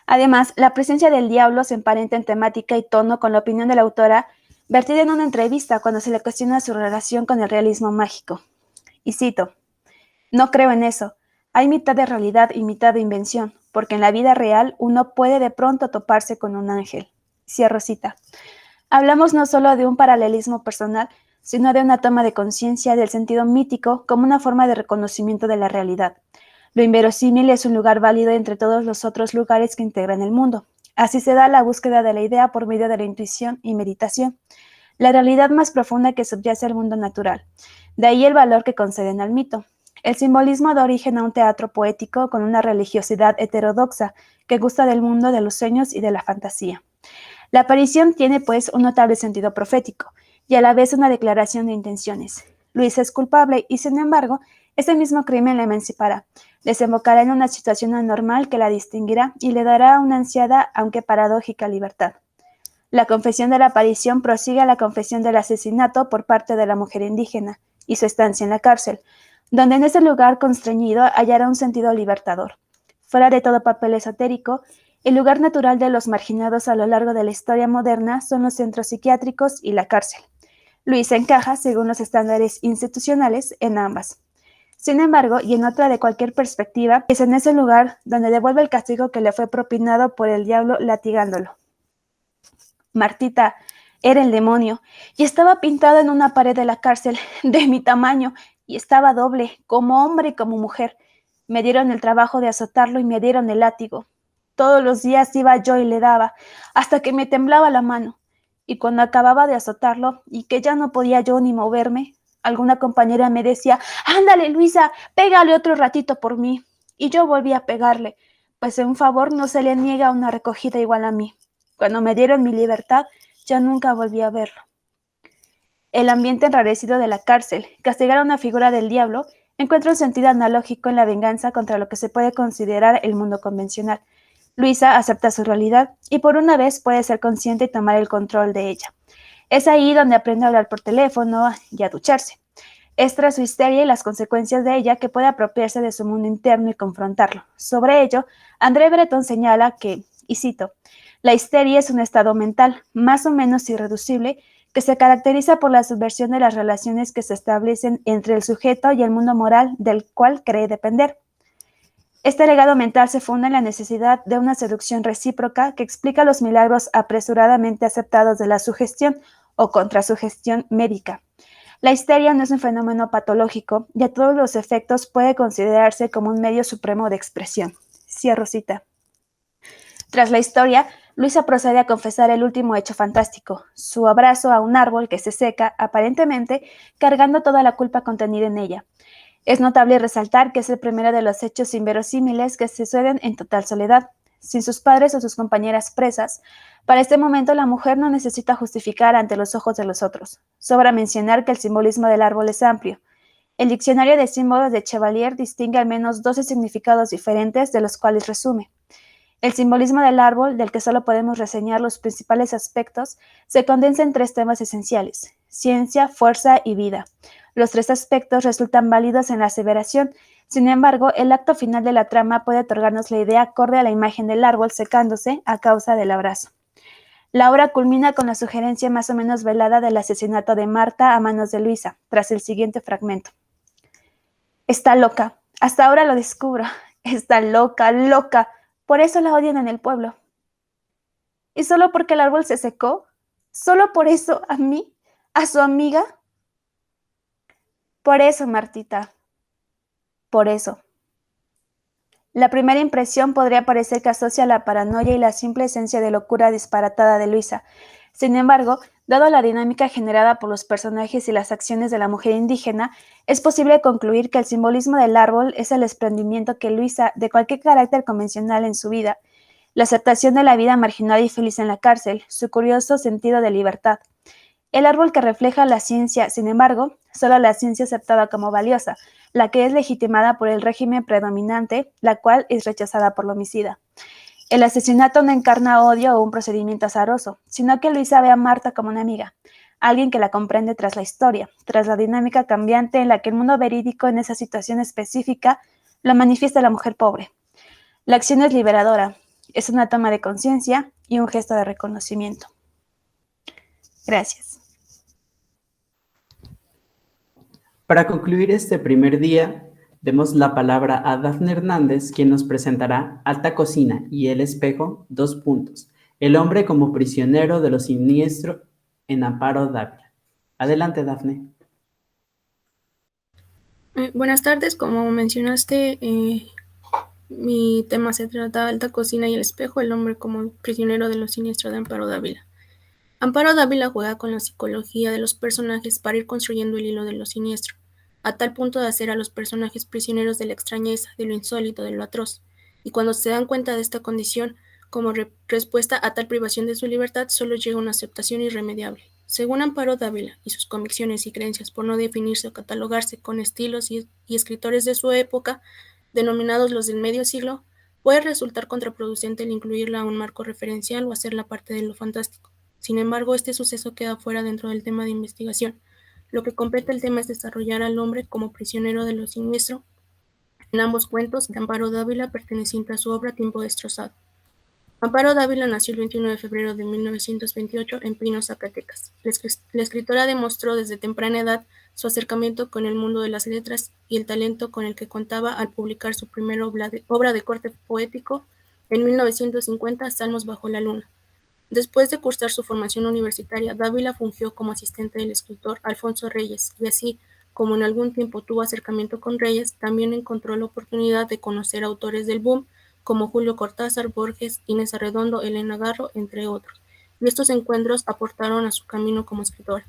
Además, la presencia del diablo se emparenta en temática y tono con la opinión de la autora, vertida en una entrevista cuando se le cuestiona su relación con el realismo mágico. Y cito: no creo en eso. Hay mitad de realidad y mitad de invención, porque en la vida real uno puede de pronto toparse con un ángel. Cierro cita. Hablamos no solo de un paralelismo personal, sino de una toma de conciencia del sentido mítico como una forma de reconocimiento de la realidad. Lo inverosímil es un lugar válido entre todos los otros lugares que integran el mundo. Así se da la búsqueda de la idea por medio de la intuición y meditación. la realidad más profunda que subyace al mundo natural. De ahí el valor que conceden al mito. El simbolismo da origen a un teatro poético con una religiosidad heterodoxa que gusta del mundo de los sueños y de la fantasía. La aparición tiene, pues, un notable sentido profético y a la vez una declaración de intenciones. Luisa es culpable y, sin embargo, este mismo crimen la emancipará, desembocará en una situación anormal que la distinguirá y le dará una ansiada, aunque paradójica, libertad. La confesión de la aparición prosigue a la confesión del asesinato por parte de la mujer indígena y su estancia en la cárcel, donde en ese lugar constreñido hallará un sentido libertador. Fuera de todo papel esotérico, el lugar natural de los marginados a lo largo de la historia moderna son los centros psiquiátricos y la cárcel. Luisa encaja, según los estándares institucionales, en ambas. Sin embargo, y en otra de cualquier perspectiva, es en ese lugar donde devuelve el castigo que le fue propinado por el diablo latigándolo. Martita era el demonio y estaba pintada en una pared de la cárcel de mi tamaño y estaba doble, como hombre y como mujer. Me dieron el trabajo de azotarlo y me dieron el látigo. Todos los días iba yo y le daba, hasta que me temblaba la mano. Y cuando acababa de azotarlo y que ya no podía yo ni moverme, alguna compañera me decía, ándale, Luisa, pégale otro ratito por mí. Y yo volví a pegarle, pues en favor no se le niega una recogida igual a mí. Cuando me dieron mi libertad, ya nunca volví a verlo. El ambiente enrarecido de la cárcel, castigar a una figura del diablo, encuentra un sentido analógico en la venganza contra lo que se puede considerar el mundo convencional. Luisa acepta su realidad y por una vez puede ser consciente y tomar el control de ella. Es ahí donde aprende a hablar por teléfono y a ducharse. Es tras su histeria y las consecuencias de ella que puede apropiarse de su mundo interno y confrontarlo. Sobre ello, André Breton señala que, y cito, la histeria es un estado mental, más o menos irreducible, que se caracteriza por la subversión de las relaciones que se establecen entre el sujeto y el mundo moral del cual cree depender. Este legado mental se funda en la necesidad de una seducción recíproca que explica los milagros apresuradamente aceptados de la sugestión o contrasugestión médica. La histeria no es un fenómeno patológico y a todos los efectos puede considerarse como un medio supremo de expresión. Cierro cita. Tras la historia, Luisa procede a confesar el último hecho fantástico, su abrazo a un árbol que se seca, aparentemente, cargando toda la culpa contenida en ella. Es notable resaltar que es el primero de los hechos inverosímiles que se suceden en total soledad, sin sus padres o sus compañeras presas. Para este momento la mujer no necesita justificar ante los ojos de los otros. Sobra mencionar que el simbolismo del árbol es amplio. El diccionario de símbolos de Chevalier distingue al menos 12 significados diferentes, de los cuales resume. El simbolismo del árbol, del que solo podemos reseñar los principales aspectos, se condensa en 3 temas esenciales: ciencia, fuerza y vida. Los 3 aspectos resultan válidos en la aseveración. Sin embargo, el acto final de la trama puede otorgarnos la idea acorde a la imagen del árbol secándose a causa del abrazo. La obra culmina con la sugerencia más o menos velada del asesinato de Marta a manos de Luisa, tras el siguiente fragmento. Está loca. Hasta ahora lo descubro. Está loca, loca. Por eso la odian en el pueblo. ¿Y solo porque el árbol se secó? ¿Solo por eso a mí? ¿A su amiga? Por eso, Martita. Por eso. La primera impresión podría parecer que asocia la paranoia y la simple esencia de locura disparatada de Luisa. Sin embargo, dado la dinámica generada por los personajes y las acciones de la mujer indígena, es posible concluir que el simbolismo del árbol es el desprendimiento que Luisa, de cualquier carácter convencional en su vida, la aceptación de la vida marginada y feliz en la cárcel, su curioso sentido de libertad. El árbol que refleja la ciencia, sin embargo, solo la ciencia aceptada como valiosa, la que es legitimada por el régimen predominante, la cual es rechazada por el homicida. El asesinato no encarna odio o un procedimiento azaroso, sino que Luisa ve a Marta como una amiga, alguien que la comprende tras la historia, tras la dinámica cambiante en la que el mundo verídico en esa situación específica lo manifiesta la mujer pobre. La acción es liberadora, es una toma de conciencia y un gesto de reconocimiento. Gracias. Para concluir este primer día, demos la palabra a Dafne Hernández, quien nos presentará Alta Cocina y El Espejo, 2 puntos. El hombre como prisionero de lo siniestro en Amparo Dávila. Adelante, Dafne. Buenas tardes, como mencionaste, mi tema se trata Alta Cocina y El Espejo, el hombre como prisionero de lo siniestro de Amparo Dávila. Amparo Dávila juega con la psicología de los personajes para ir construyendo el hilo de lo siniestro, a tal punto de hacer a los personajes prisioneros de la extrañeza, de lo insólito, de lo atroz, y cuando se dan cuenta de esta condición, como respuesta a tal privación de su libertad, solo llega una aceptación irremediable. Según Amparo Dávila y sus convicciones y creencias por no definirse o catalogarse con estilos y escritores de su época, denominados los del medio siglo, puede resultar contraproducente el incluirla a un marco referencial o hacerla parte de lo fantástico. Sin embargo, este suceso queda fuera dentro del tema de investigación. Lo que compete el tema es desarrollar al hombre como prisionero de lo siniestro en ambos cuentos de Amparo Dávila perteneciente a su obra Tiempo destrozado. Amparo Dávila nació el 21 de febrero de 1928 en Pinos, Zacatecas. La escritora demostró desde temprana edad su acercamiento con el mundo de las letras y el talento con el que contaba al publicar su primera obra de corte poético en 1950, Salmos bajo la luna. Después de cursar su formación universitaria, Dávila fungió como asistente del escritor Alfonso Reyes, y así como en algún tiempo tuvo acercamiento con Reyes, también encontró la oportunidad de conocer autores del boom como Julio Cortázar, Borges, Inés Arredondo, Elena Garro, entre otros, y estos encuentros aportaron a su camino como escritora.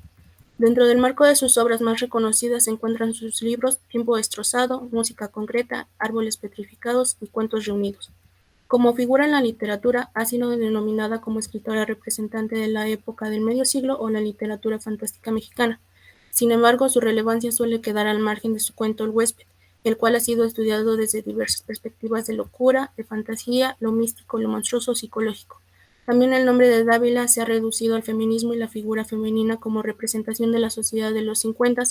Dentro del marco de sus obras más reconocidas se encuentran sus libros Tiempo destrozado, Música concreta, Árboles petrificados y Cuentos reunidos. Como figura en la literatura, ha sido denominada como escritora representante de la época del medio siglo o la literatura fantástica mexicana. Sin embargo, su relevancia suele quedar al margen de su cuento El huésped, el cual ha sido estudiado desde diversas perspectivas de locura, de fantasía, lo místico, lo monstruoso, psicológico. También el nombre de Dávila se ha reducido al feminismo y la figura femenina como representación de la sociedad de los 50,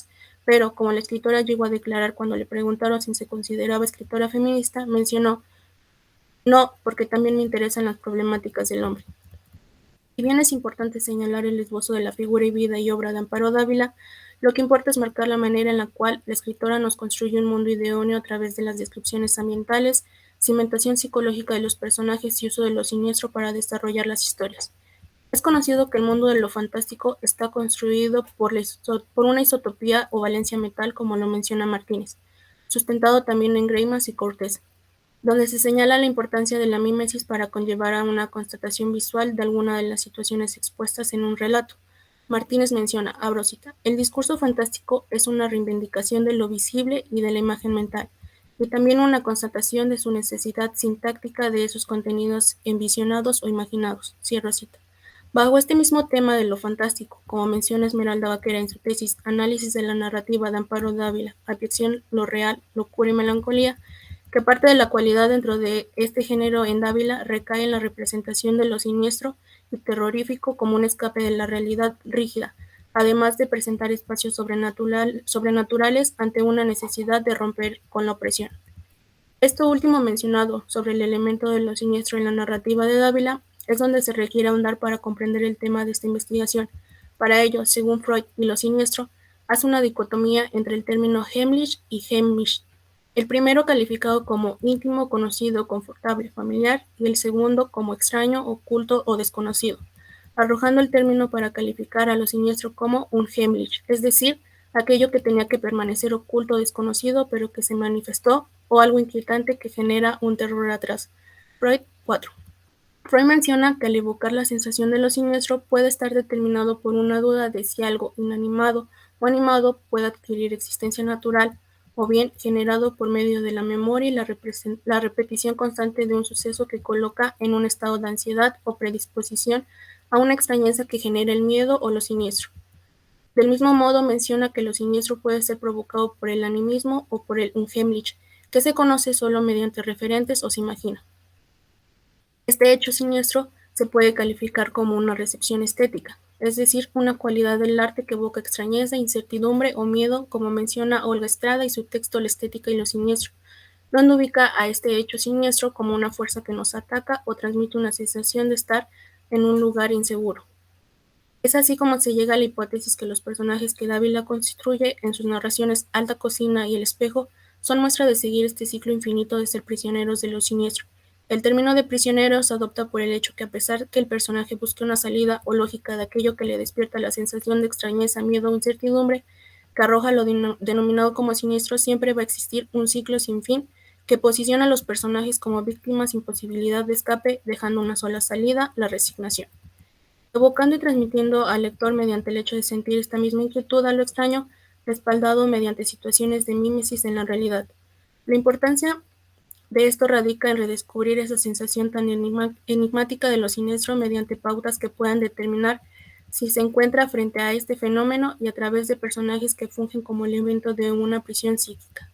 pero como la escritora llegó a declarar cuando le preguntaron si se consideraba escritora feminista, mencionó: no, porque también me interesan las problemáticas del hombre. Si bien es importante señalar el esbozo de la figura y vida y obra de Amparo Dávila, lo que importa es marcar la manera en la cual la escritora nos construye un mundo idóneo a través de las descripciones ambientales, cimentación psicológica de los personajes y uso de lo siniestro para desarrollar las historias. Es conocido que el mundo de lo fantástico está construido por una isotopía o valencia metal, como lo menciona Martínez, sustentado también en Greimas y Cortés, donde se señala la importancia de la mímesis para conllevar a una constatación visual de alguna de las situaciones expuestas en un relato. Martínez menciona, abro cita, el discurso fantástico es una reivindicación de lo visible y de la imagen mental, y también una constatación de su necesidad sintáctica de esos contenidos envisionados o imaginados, cierro cita. Bajo este mismo tema de lo fantástico, como menciona Esmeralda Vaquera en su tesis Análisis de la narrativa de Amparo Dávila, Afección, lo real, locura y melancolía, que parte de la cualidad dentro de este género en Dávila recae en la representación de lo siniestro y terrorífico como un escape de la realidad rígida, además de presentar espacios sobrenaturales ante una necesidad de romper con la opresión. Esto último mencionado sobre el elemento de lo siniestro en la narrativa de Dávila es donde se requiere ahondar para comprender el tema de esta investigación. Para ello, según Freud y lo siniestro, hace una dicotomía entre el término heimlich y heimisch, el primero calificado como íntimo, conocido, confortable, familiar, y el segundo como extraño, oculto o desconocido, arrojando el término para calificar a lo siniestro como un heimlich, es decir, aquello que tenía que permanecer oculto o desconocido, pero que se manifestó, o algo inquietante que genera un terror atrás. Freud 4. Freud menciona que al evocar la sensación de lo siniestro puede estar determinado por una duda de si algo inanimado o animado puede adquirir existencia natural, o bien generado por medio de la memoria y la repetición constante de un suceso que coloca en un estado de ansiedad o predisposición a una extrañeza que genera el miedo o lo siniestro. Del mismo modo menciona que lo siniestro puede ser provocado por el animismo o por el unheimlich, que se conoce solo mediante referentes o se imagina. Este hecho siniestro se puede calificar como una recepción estética, es decir, una cualidad del arte que evoca extrañeza, incertidumbre o miedo, como menciona Olga Estrada y su texto La estética y lo siniestro, donde ubica a este hecho siniestro como una fuerza que nos ataca o transmite una sensación de estar en un lugar inseguro. Es así como se llega a la hipótesis que los personajes que Dávila construye en sus narraciones Alta Cocina y El Espejo son muestra de seguir este ciclo infinito de ser prisioneros de lo siniestro. El término de prisionero se adopta por el hecho que a pesar que el personaje busque una salida o lógica de aquello que le despierta la sensación de extrañeza, miedo o incertidumbre, que arroja lo denominado como siniestro, siempre va a existir un ciclo sin fin que posiciona a los personajes como víctimas sin posibilidad de escape, dejando una sola salida, la resignación. evocando y transmitiendo al lector mediante el hecho de sentir esta misma inquietud a lo extraño, respaldado mediante situaciones de mímesis en la realidad. La importancia de esto radica en redescubrir esa sensación tan enigmática de lo siniestro mediante pautas que puedan determinar si se encuentra frente a este fenómeno y a través de personajes que fungen como elemento de una prisión psíquica.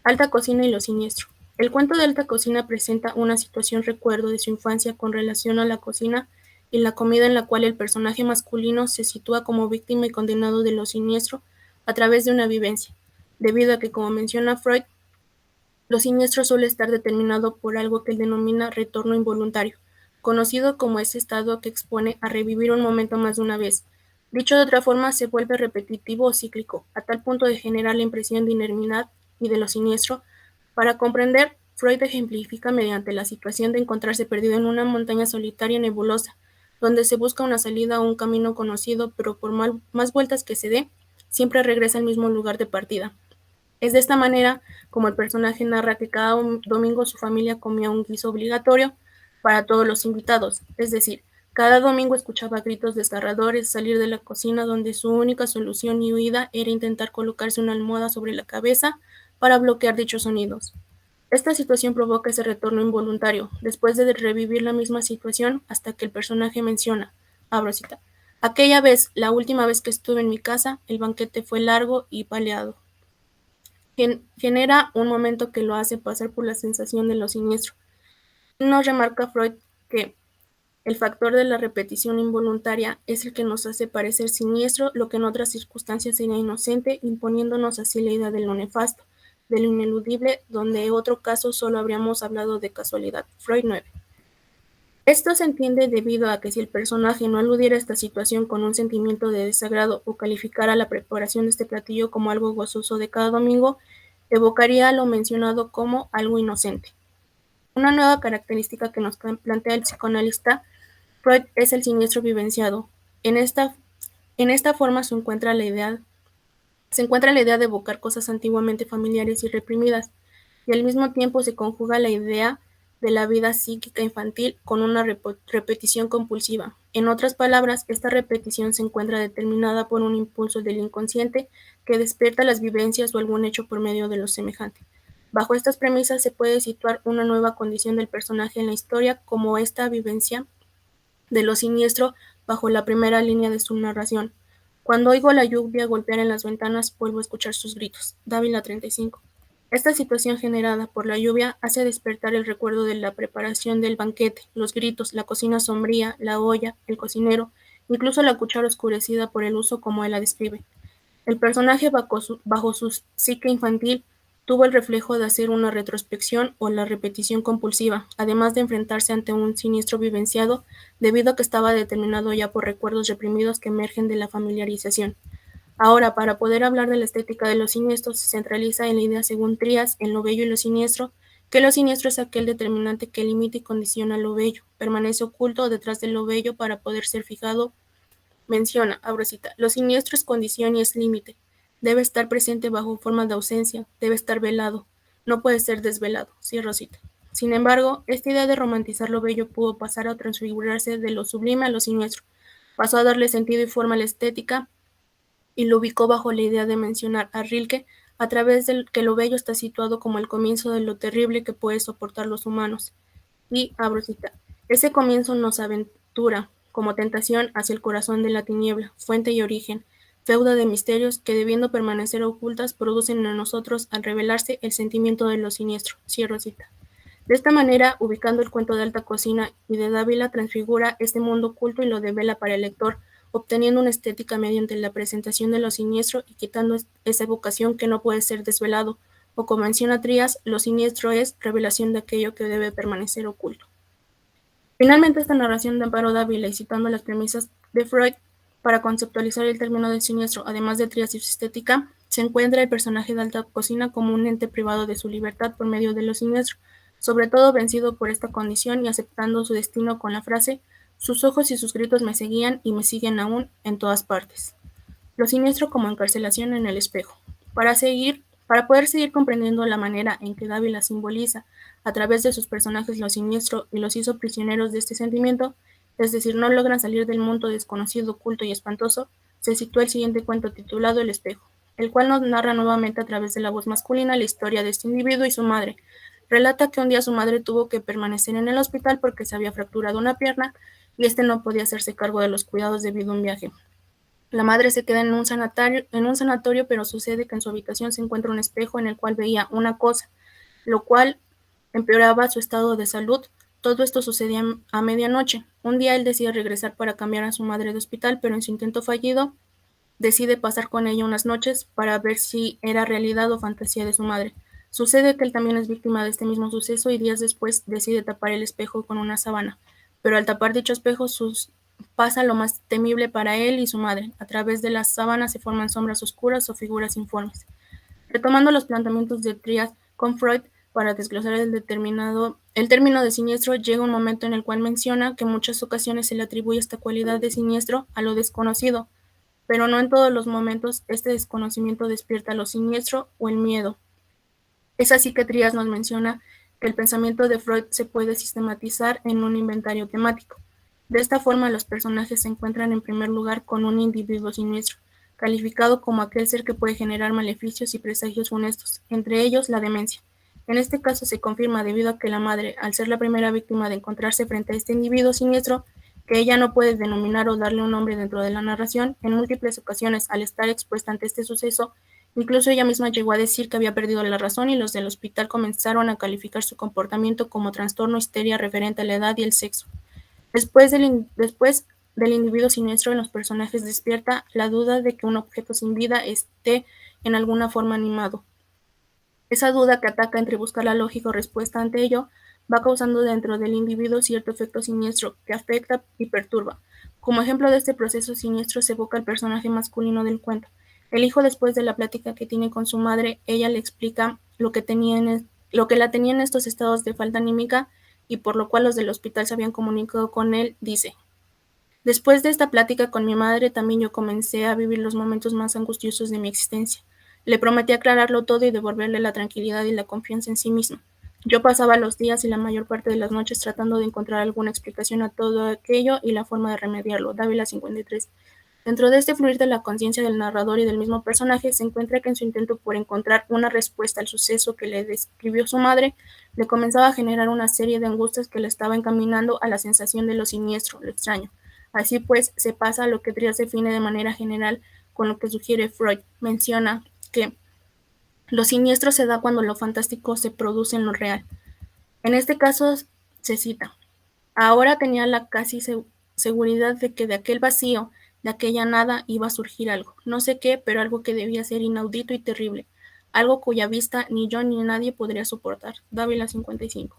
Alta Cocina y lo siniestro. El cuento de Alta Cocina presenta una situación recuerdo de su infancia con relación a la cocina y la comida en la cual el personaje masculino se sitúa como víctima y condenado de lo siniestro a través de una vivencia, debido a que, como menciona Freud, lo siniestro suele estar determinado por algo que él denomina retorno involuntario, conocido como ese estado que expone a revivir un momento más de una vez. Dicho de otra forma, se vuelve repetitivo o cíclico, a tal punto de generar la impresión de inermidad y de lo siniestro. Para comprender, Freud ejemplifica mediante la situación de encontrarse perdido en una montaña solitaria y nebulosa, donde se busca una salida o un camino conocido, pero por más vueltas que se dé, siempre regresa al mismo lugar de partida. Es de esta manera como el personaje narra que cada domingo su familia comía un guiso obligatorio para todos los invitados, es decir, cada domingo escuchaba gritos desgarradores salir de la cocina donde su única solución y huida era intentar colocarse una almohada sobre la cabeza para bloquear dichos sonidos. Esta situación provoca ese retorno involuntario, después de revivir la misma situación hasta que el personaje menciona, abro cita, aquella vez, la última vez que estuve en mi casa, el banquete fue largo y paleado. Genera un momento que lo hace pasar por la sensación de lo siniestro. Nos remarca Freud que el factor de la repetición involuntaria es el que nos hace parecer siniestro lo que en otras circunstancias sería inocente, imponiéndonos así la idea de lo nefasto, de lo ineludible, donde en otro caso solo habríamos hablado de casualidad. Freud 9. Esto se entiende debido a que si el personaje no aludiera a esta situación con un sentimiento de desagrado o calificara la preparación de este platillo como algo gozoso de cada domingo, evocaría lo mencionado como algo inocente. Una nueva característica que nos plantea el psicoanalista Freud es el siniestro vivenciado. En esta forma se encuentra la idea de evocar cosas antiguamente familiares y reprimidas, y al mismo tiempo se conjuga la idea de la vida psíquica infantil con una repetición compulsiva. En otras palabras, esta repetición se encuentra determinada por un impulso del inconsciente que despierta las vivencias o algún hecho por medio de lo semejante. Bajo estas premisas se puede situar una nueva condición del personaje en la historia como esta vivencia de lo siniestro bajo la primera línea de su narración. Cuando oigo la lluvia golpear en las ventanas, vuelvo a escuchar sus gritos. Dávila 35. Esta situación generada por la lluvia hace despertar el recuerdo de la preparación del banquete, los gritos, la cocina sombría, la olla, el cocinero, incluso la cuchara oscurecida por el uso como él la describe. El personaje bajo su psique infantil tuvo el reflejo de hacer una retrospección o la repetición compulsiva, además de enfrentarse ante un siniestro vivenciado, debido a que estaba determinado ya por recuerdos reprimidos que emergen de la familiarización. Ahora, para poder hablar de la estética de los siniestros, se centraliza en la idea según Trías, en lo bello y lo siniestro, que lo siniestro es aquel determinante que limita y condiciona lo bello, permanece oculto detrás de lo bello para poder ser fijado. Menciona, abro cita, lo siniestro es condición y es límite, debe estar presente bajo forma de ausencia, debe estar velado, no puede ser desvelado, cierro cita. Sin embargo, esta idea de romantizar lo bello pudo pasar a transfigurarse de lo sublime a lo siniestro, pasó a darle sentido y forma a la estética y lo ubicó bajo la idea de mencionar a Rilke a través del que lo bello está situado como el comienzo de lo terrible que puede soportar los humanos. Y, abro cita, ese comienzo nos aventura como tentación hacia el corazón de la tiniebla, fuente y origen, feuda de misterios que debiendo permanecer ocultas producen en nosotros al revelarse el sentimiento de lo siniestro. Cierro cita. De esta manera, ubicando el cuento de Alta Cocina y de Dávila, transfigura este mundo oculto y lo devela para el lector, obteniendo una estética mediante la presentación de lo siniestro y quitando esa evocación que no puede ser desvelado, o como menciona Trías, lo siniestro es revelación de aquello que debe permanecer oculto. Finalmente, esta narración de Amparo Dávila y citando las premisas de Freud para conceptualizar el término de siniestro, además de Trías y su estética, se encuentra el personaje de Alta Cocina como un ente privado de su libertad por medio de lo siniestro, sobre todo vencido por esta condición y aceptando su destino con la frase «Sus ojos y sus gritos me seguían y me siguen aún en todas partes». Lo siniestro como encarcelación en el espejo. Para poder seguir comprendiendo la manera en que Dávila simboliza a través de sus personajes lo siniestro y los hizo prisioneros de este sentimiento, es decir, no logran salir del mundo desconocido, oculto y espantoso, se sitúa el siguiente cuento titulado El espejo, el cual nos narra nuevamente a través de la voz masculina la historia de este individuo y su madre. Relata que un día su madre tuvo que permanecer en el hospital porque se había fracturado una pierna y este no podía hacerse cargo de los cuidados debido a un viaje. La madre se queda en un sanatorio, pero sucede que en su habitación se encuentra un espejo en el cual veía una cosa, lo cual empeoraba su estado de salud. Todo esto sucedía a medianoche. Un día él decide regresar para cambiar a su madre de hospital, pero en su intento fallido decide pasar con ella unas noches para ver si era realidad o fantasía de su madre. Sucede que él también es víctima de este mismo suceso y días después decide tapar el espejo con una sábana, pero al tapar dicho espejo pasa lo más temible para él y su madre. A través de las sábanas se forman sombras oscuras o figuras informes. Retomando los planteamientos de Trias con Freud para desglosar el término de siniestro, llega un momento en el cual menciona que en muchas ocasiones se le atribuye esta cualidad de siniestro a lo desconocido, pero no en todos los momentos este desconocimiento despierta lo siniestro o el miedo. Es así que Trias nos menciona que el pensamiento de Freud se puede sistematizar en un inventario temático. De esta forma, los personajes se encuentran en primer lugar con un individuo siniestro, calificado como aquel ser que puede generar maleficios y presagios funestos, entre ellos la demencia. En este caso se confirma debido a que la madre, al ser la primera víctima de encontrarse frente a este individuo siniestro, que ella no puede denominar o darle un nombre dentro de la narración, en múltiples ocasiones, al estar expuesta ante este suceso, incluso ella misma llegó a decir que había perdido la razón y los del hospital comenzaron a calificar su comportamiento como trastorno histeria referente a la edad y el sexo. Después del individuo siniestro, en los personajes despierta la duda de que un objeto sin vida esté en alguna forma animado. Esa duda que ataca entre buscar la lógica o respuesta ante ello va causando dentro del individuo cierto efecto siniestro que afecta y perturba. Como ejemplo de este proceso siniestro se evoca el personaje masculino del cuento. El hijo, después de la plática que tiene con su madre, ella le explica lo que la tenía en estos estados de falta anímica y por lo cual los del hospital se habían comunicado con él. Dice: después de esta plática con mi madre, también yo comencé a vivir los momentos más angustiosos de mi existencia. Le prometí aclararlo todo y devolverle la tranquilidad y la confianza en sí mismo. Yo pasaba los días y la mayor parte de las noches tratando de encontrar alguna explicación a todo aquello y la forma de remediarlo. Dávila 53. Dentro de este fluir de la conciencia del narrador y del mismo personaje, se encuentra que en su intento por encontrar una respuesta al suceso que le describió su madre, le comenzaba a generar una serie de angustias que le estaba encaminando a la sensación de lo siniestro, lo extraño. Así pues, se pasa a lo que Trias define de manera general con lo que sugiere Freud. Menciona que lo siniestro se da cuando lo fantástico se produce en lo real. En este caso se cita: ahora tenía la casi seguridad de que de aquel vacío, de aquella nada, iba a surgir algo, no sé qué, pero algo que debía ser inaudito y terrible, algo cuya vista ni yo ni nadie podría soportar. Dávila 55.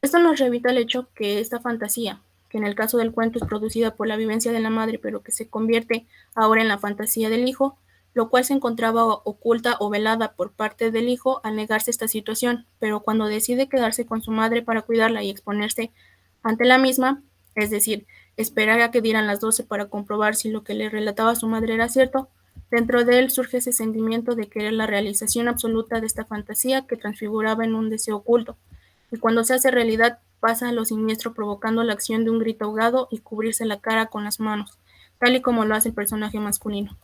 Esto nos revita el hecho que esta fantasía, que en el caso del cuento es producida por la vivencia de la madre, pero que se convierte ahora en la fantasía del hijo, lo cual se encontraba oculta o velada por parte del hijo al negarse esta situación, pero cuando decide quedarse con su madre para cuidarla y exponerse ante la misma, es decir, esperar a que dieran las 12 para comprobar si lo que le relataba su madre era cierto, dentro de él surge ese sentimiento de querer la realización absoluta de esta fantasía que transfiguraba en un deseo oculto, y cuando se hace realidad pasa a lo siniestro provocando la acción de un grito ahogado y cubrirse la cara con las manos, tal y como lo hace el personaje masculino.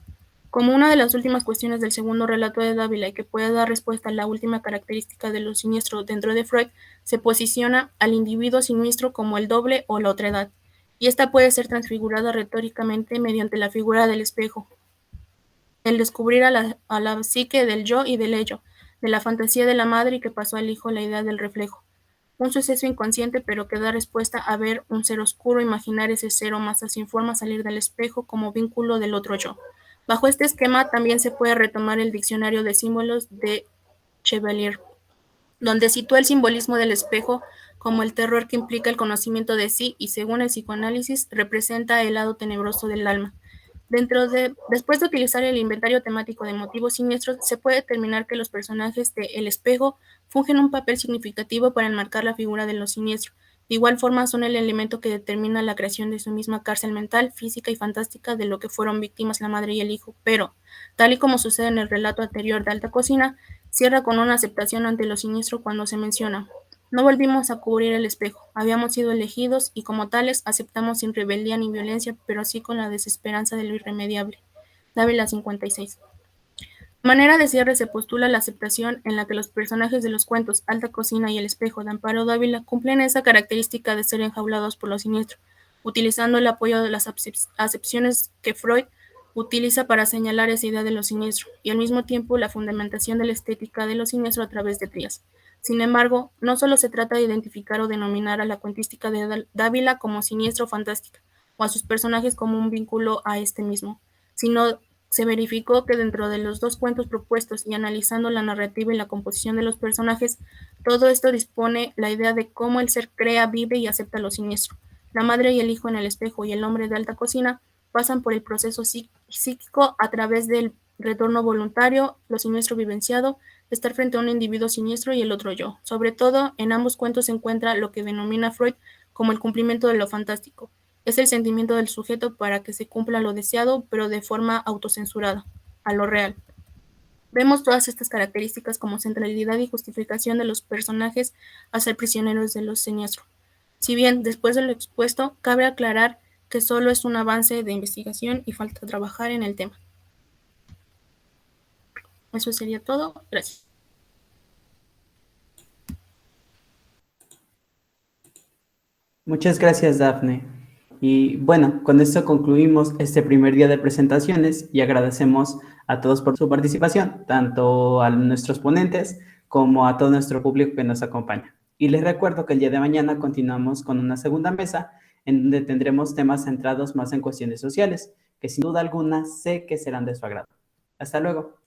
Como una de las últimas cuestiones del segundo relato de Dávila y que puede dar respuesta a la última característica de lo siniestro dentro de Freud, se posiciona al individuo siniestro como el doble o la otredad, y esta puede ser transfigurada retóricamente mediante la figura del espejo, el descubrir a la psique del yo y del ello, de la fantasía de la madre y que pasó al hijo la idea del reflejo. Un suceso inconsciente pero que da respuesta a ver un ser oscuro, imaginar ese ser o masa sin forma salir del espejo como vínculo del otro yo. Bajo este esquema también se puede retomar el diccionario de símbolos de Chevalier, donde sitúa el simbolismo del espejo como el terror que implica el conocimiento de sí y, según el psicoanálisis, representa el lado tenebroso del alma. Después de utilizar el inventario temático de motivos siniestros, se puede determinar que los personajes de El espejo fungen un papel significativo para enmarcar la figura de lo siniestro. De igual forma, son el elemento que determina la creación de su misma cárcel mental, física y fantástica de lo que fueron víctimas la madre y el hijo, pero, tal y como sucede en el relato anterior de Alta Cocina, cierra con una aceptación ante lo siniestro cuando se menciona: No volvimos a cubrir el espejo. Habíamos sido elegidos y como tales aceptamos sin rebeldía ni violencia, pero sí con la desesperanza de lo irremediable. Dávila 56. De manera de cierre se postula la aceptación en la que los personajes de los cuentos Alta Cocina y El Espejo de Amparo Dávila cumplen esa característica de ser enjaulados por lo siniestro, utilizando el apoyo de las acepciones que Freud utiliza para señalar esa idea de lo siniestro, y al mismo tiempo la fundamentación de la estética de lo siniestro a través de Trías. Sin embargo, no solo se trata de identificar o denominar a la cuentística de Dávila como siniestra o fantástica, o a sus personajes como un vínculo a este mismo, sino se verificó que dentro de los dos cuentos propuestos y analizando la narrativa y la composición de los personajes, todo esto dispone la idea de cómo el ser crea, vive y acepta lo siniestro. La madre y el hijo en el espejo y el hombre de Alta Cocina pasan por el proceso psíquico a través del retorno voluntario, lo siniestro vivenciado, estar frente a un individuo siniestro y el otro yo. Sobre todo, en ambos cuentos se encuentra lo que denomina Freud como el cumplimiento de lo fantástico. Es el sentimiento del sujeto para que se cumpla lo deseado, pero de forma autocensurada, a lo real. Vemos todas estas características como centralidad y justificación de los personajes a ser prisioneros de lo siniestro. Si bien, después de lo expuesto, cabe aclarar que solo es un avance de investigación y falta trabajar en el tema. Eso sería todo. Gracias. Muchas gracias, Dafne. Y bueno, con esto concluimos este primer día de presentaciones y agradecemos a todos por su participación, tanto a nuestros ponentes como a todo nuestro público que nos acompaña. Y les recuerdo que el día de mañana continuamos con una segunda mesa en donde tendremos temas centrados más en cuestiones sociales, que sin duda alguna sé que serán de su agrado. Hasta luego.